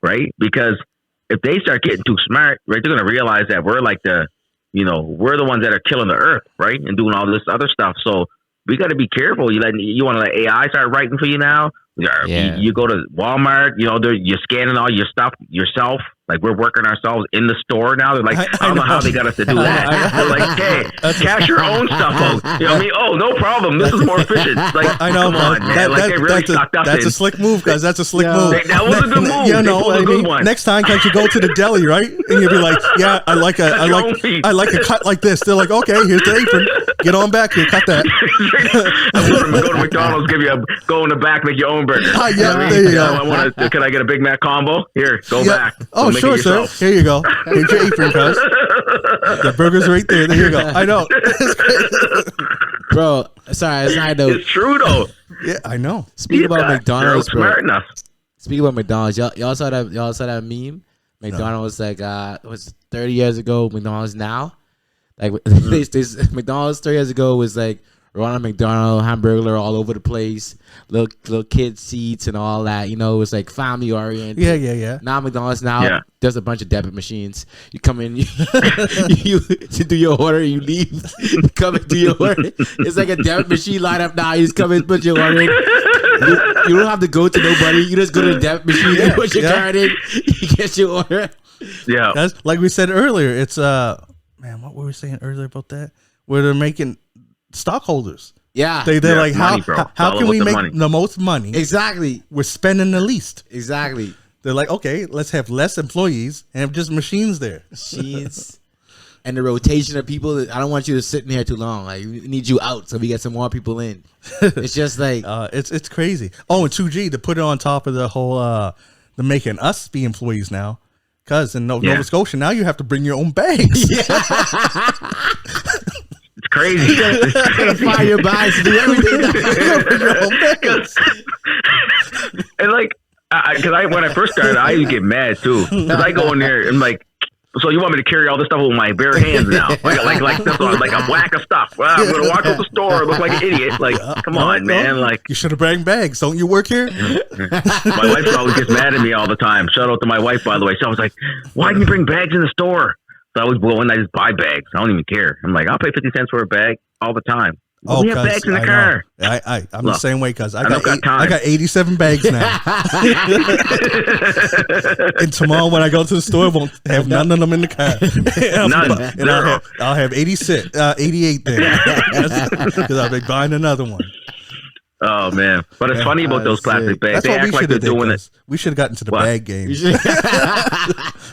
right? Because if they start getting too smart, right, they're going to realize that we're like we're the ones that are killing the earth, right, and doing all this other stuff. So we got to be careful. You want to let AI start writing for you now? Yeah. You go to Walmart, you're scanning all your stuff yourself. Like we're working ourselves in the store now. They're like, I don't know how they got us to do that. They're like, hey, cash your own stuff out. You know what I mean? Oh, no problem. This is more efficient. Like, I know, come on, man. Like they really sucked us in. That's a slick move, guys. That's a slick move. That was a good move. You know, a good one. Next time, can't you go to the deli, right? And you'll be like, yeah, I like a cut like this. They're like, okay, here's the apron. Get on back here, cut that. Go to McDonald's, go in the back, make your own burger. Yeah, there you go. Can I get a Big Mac combo? Here, go back. Oh, sure, sir. Here you go. Here's your apron, cuz. The burger's right there. There you go. I know. Bro, sorry, it's true though. Yeah, I know. Speaking about McDonald's, bro. Smart enough. Speaking about McDonald's, y'all saw that meme? McDonald's like was 30 years ago, McDonald's now. Like McDonald's 30 years ago was like Ronald McDonald, Hamburglar all over the place, little kid seats and all that. It was like family oriented. Yeah. Now McDonald's there's a bunch of debit machines. You come in, you do your order, you leave. You come and do your order. It's like a debit machine line up now. You just come in, put your order in. You don't have to go to nobody. You just go to the debit machine, you put your card in, you get your order. Yeah, that's like we said earlier. It's man, what were we saying earlier about that? Where they're making stockholders. Yeah, they're like, money, how can we make the most money? Exactly. We're spending the least. Exactly. They're like, okay, let's have less employees and have just machines there. Machines. And the rotation of people. I don't want you to sit in here too long. Like, we need you out so we get some more people in. It's just like it's crazy. Oh, and 2G to put it on top of the whole the making us be employees now. Because in Nova Scotia now you have to bring your own bags. It's crazy. you gotta fire your bags to do everything. And like, because when I first started, I used to get mad too. Because I go in there and like, so you want me to carry all this stuff with my bare hands now? Like a whack of stuff. Well, I'm gonna walk out the store, look like an idiot. Like, come on, man. Like, you should have brought bags. Don't you work here? My wife always gets mad at me all the time. Shout out to my wife, by the way. So I was like, why do you bring bags in the store? So I always go in, I just buy bags. I don't even care. I'm like, I'll pay 50 cents for a bag all the the Oh, we have bags in the car. I'm the same way because I got 87 bags now. And tomorrow when I go to the store, I won't have none of them in the car. And I'll have 88 there because I'll be buying another one. Oh man! But it's funny about those plastic bags. They act like they're doing it. We should have gotten to the bag game.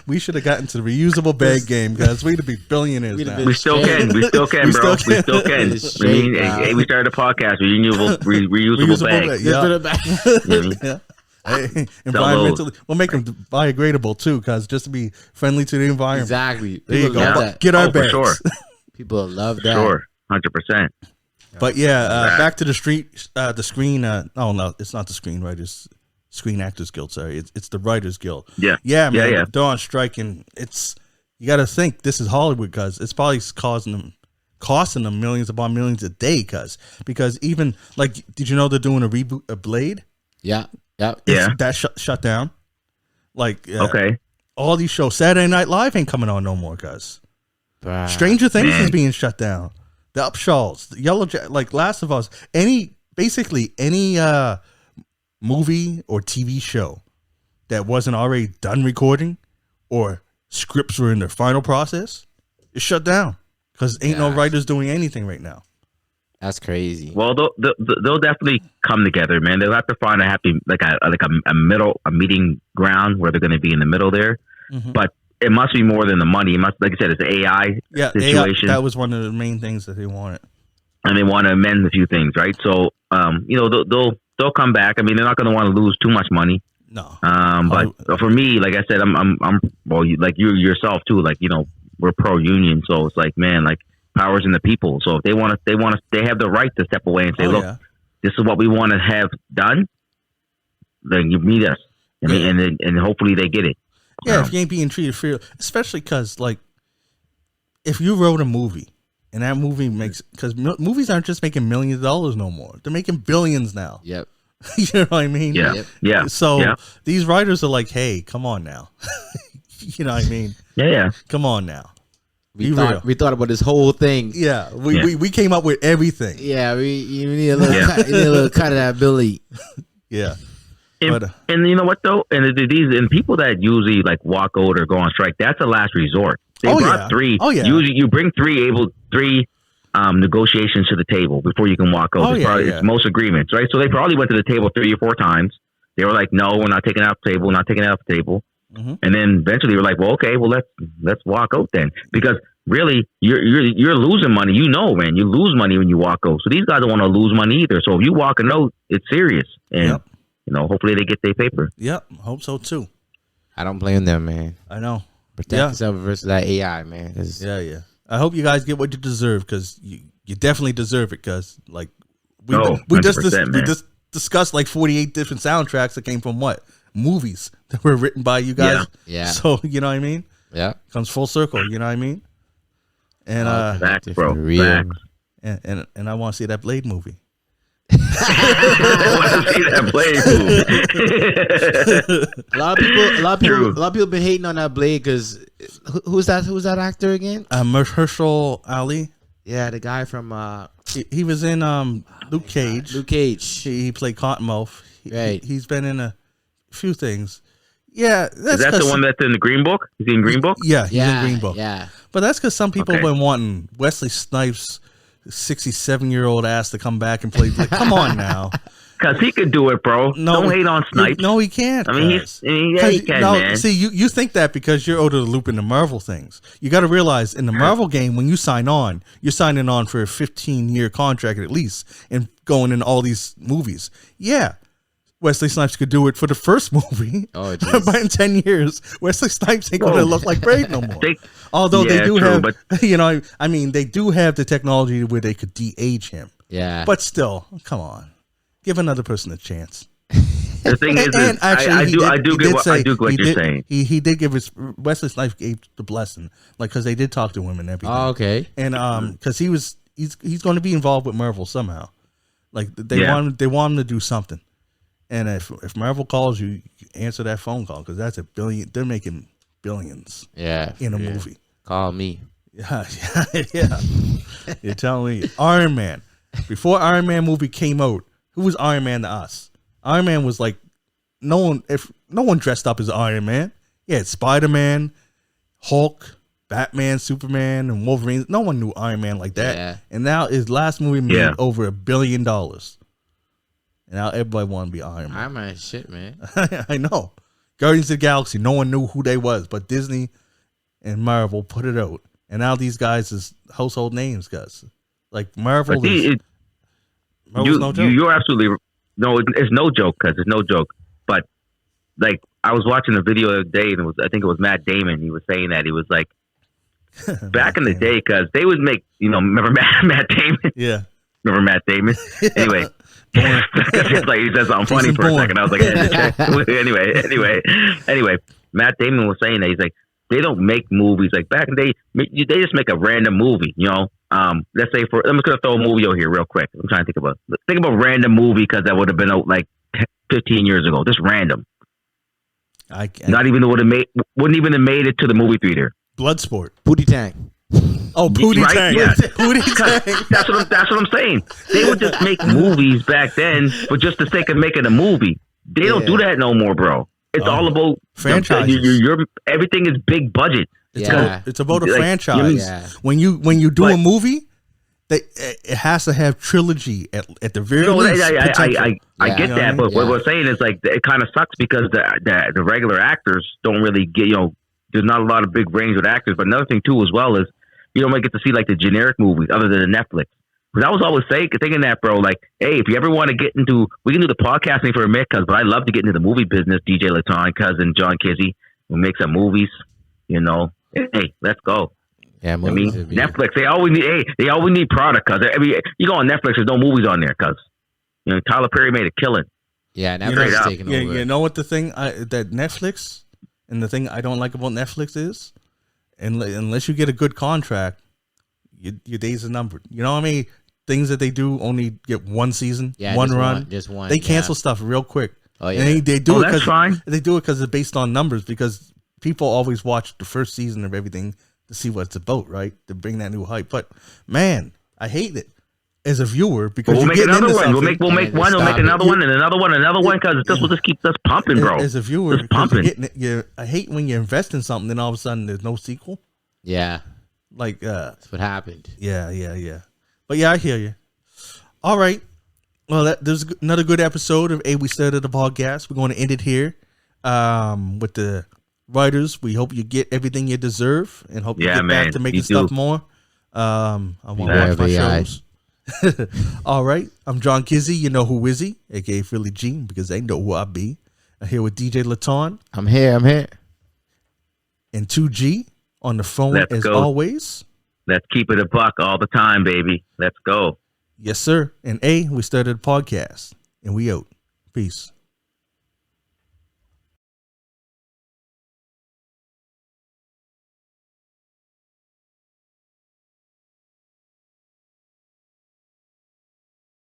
We should have gotten to the reusable bag game because we'd be billionaires now. We still can. We still can, bro. We still can. I mean, hey, we started a podcast. Reusable bags. Yeah. Hey, environmentally, we'll make them biodegradable too, because just to be friendly to the environment. Exactly. There you go. Get our bags. For sure. People love that. Sure, 100%. But back to the screen. Oh no, it's not the Screenwriters, Screen Actors Guild. Sorry, it's the Writers Guild. Yeah, man. Yeah. They're on strike, and you got to think this is Hollywood, because it's probably costing them millions upon millions a day. Because even like, did you know they're doing a reboot of Blade? Yeah. That shut down. Like, okay, all these shows. Saturday Night Live ain't coming on no more, cuz. Stranger Things is being shut down. The Upshaws, the Yellow Jacket, like Last of Us, basically any movie or TV show that wasn't already done recording or scripts were in their final process is shut down because ain't no writers doing anything right now. That's crazy. Well, they'll definitely come together, man. They'll have to find a happy, a meeting ground where they're going to be in the middle there. Mm-hmm. But it must be more than the money. It must, like I said, it's an AI situation. AI, that was one of the main things that they wanted, and they want to amend a few things, right? So, they'll come back. I mean, they're not going to want to lose too much money. No. But for me, like I said, I'm like you yourself too. Like, we're pro union, so it's like, man, like, power's in the people. So if they have the right to step away and say, look, this is what we want to have done. Then you meet us, and hopefully they get it. Yeah, if you ain't being treated fair, especially because, like, if you wrote a movie and that movie makes, because movies aren't just making millions of dollars no more, they're making billions now. Yep. You know what I mean? Yeah. Yep. Yeah. So these writers are like, hey, come on now. You know what I mean? Yeah. Come on now. We thought about this whole thing. Yeah, we came up with everything. Yeah, you need a little cut, you need a little cut of that Billy. Yeah. And you know what though? And these people that usually like walk out or go on strike, that's a last resort. They brought three. Oh yeah. Usually you bring three negotiations to the table before you can walk out. It's most agreements, right? So they probably went to the table 3 or 4 times. They were like, no, we're not taking it off the table. We're not taking it off the table. Mm-hmm. And then eventually we're like, well, okay, well let's walk out then, because really you're losing money. Man, you lose money when you walk out. So these guys don't want to lose money either. So if you walk a note, it's serious, and hopefully they get their paper. Yep, hope so too. I don't blame them, man. I know. Protect yourself versus that AI, man. Yeah. I hope you guys get what you deserve, because you definitely deserve it. Because like we just discussed like 48 different soundtracks that came from movies that were written by you guys. Yeah. So you know what I mean? Yeah. Comes full circle. You know what I mean? And facts, bro. Facts. And I want to see that Blade movie. A lot of people been hating on that Blade because who's that actor again? Mahershala Ali. Yeah, the guy from he was in Luke Cage. Luke Cage. He played Cottonmouth. Right. He's been in a few things. Yeah, is that the one that's in the Green Book? Is he in Green Book? Yeah, he's in Green Book. Yeah, but that's because some people have been wanting Wesley Snipes' 67-year-old ass to come back and play. Like, come on now, Because he could do it, bro. No, don't hate on Snipes. No, he can't. I mean, he can, man. See, you think that because you're out of the loop in the Marvel things. You got to realize in the Marvel game, when you sign on, you're signing on for a 15-year contract at least and going in all these movies. Yeah. Wesley Snipes could do it for the first movie. Oh, but in 10 years, Wesley Snipes ain't going to look like Brave no more. Although they do have, I mean, they do have the technology where they could de-age him. Yeah. But still, come on. Give another person a chance. The thing is, I do get what you're saying. He did give Wesley Snipes gave the blessing, like, because they did talk to him and everything. Oh, okay. And because he's going to be involved with Marvel somehow. Like they want him to do something. And if Marvel calls you, answer that phone call because that's $1 billion. They're making billions. Yeah. In a movie. Call me. Yeah. You're telling me Iron Man. Before Iron Man movie came out, who was Iron Man to us? Iron Man was like no one dressed up as Iron Man. Yeah, Spider-Man, Hulk, Batman, Superman, and Wolverine. No one knew Iron Man like that. Yeah. And now his last movie made over $1 billion. And now everybody want to be Iron Man. Iron Man shit, man. I know. Guardians of the Galaxy, no one knew who they was, but Disney and Marvel put it out. And now these guys is household names, guys. Like Marvel Marvel's no joke. You're absolutely no. It's no joke because it's no joke. But like I was watching a video the other day, and I think it was Matt Damon. He was saying that he was like back in the day because they would make remember Matt Damon? Yeah, remember Matt Damon? Anyway. It's like he said something funny for a second. I was like, anyway, Matt Damon was saying that he's like, they don't make movies like back in the day. They just make a random movie, let's say I'm just gonna throw a movie out here real quick. I'm trying to think about a random movie because that would have been out like 15 years ago. Just random. Not even wouldn't even have made it to the movie theater. Bloodsport, Booty Tank. Oh, Booty Tank. Yeah. Booty Tank. That's what I'm saying. They would just make movies back then for just the sake of making a movie. They don't do that no more, bro. It's all about franchises. Everything is big budget. It's about a franchise. When you do a movie, it has to have trilogy at the very least. I get that, but what we're saying is like it kind of sucks because the regular actors don't really get there's not a lot of big range with actors. But another thing too as well is you don't get to see like the generic movies other than Netflix. Because I was always thinking that, bro, like, hey, if you ever want to get into, we can do the podcasting for a minute, but I love to get into the movie business, DJ Laton, cousin John Kizzy, who makes some movies, hey, let's go. Yeah, movies. Netflix, they always need product, cuz you go on Netflix, there's no movies on there, cuz Tyler Perry made a killing. Yeah, Netflix is taking over. You know what the thing that Netflix and the thing I don't like about Netflix is, unless you get a good contract, your days are numbered. You know what I mean? Things that they do only get one season, one run. Just one. They cancel stuff real quick. Oh yeah, and they do it because fine. They do it because it's based on numbers. Because people always watch the first season of everything to see what it's about, right? To bring that new hype. But man, I hate it as a viewer because we'll make another one. We'll make one. We'll make another one and another one, because this will just keep us pumping, bro. As a viewer, just pumping. I hate when you invest in something, then all of a sudden there's no sequel. Yeah, like that's what happened. Yeah. But yeah, I hear you. All right. Well, there's another good episode of We Started the Podcast. We're going to end it here with the writers. We hope you get everything you deserve and hope you get back to making stuff more. I want to watch my shows. All right. I'm John Kizzy. You know who Wizzy, a.k.a. Philly Jean, because they know who I be. I'm here with DJ Laton. I'm here. And 2G on the phone always. Let's keep it a buck all the time, baby. Let's go. Yes, sir. And We Started a Podcast. And we out. Peace.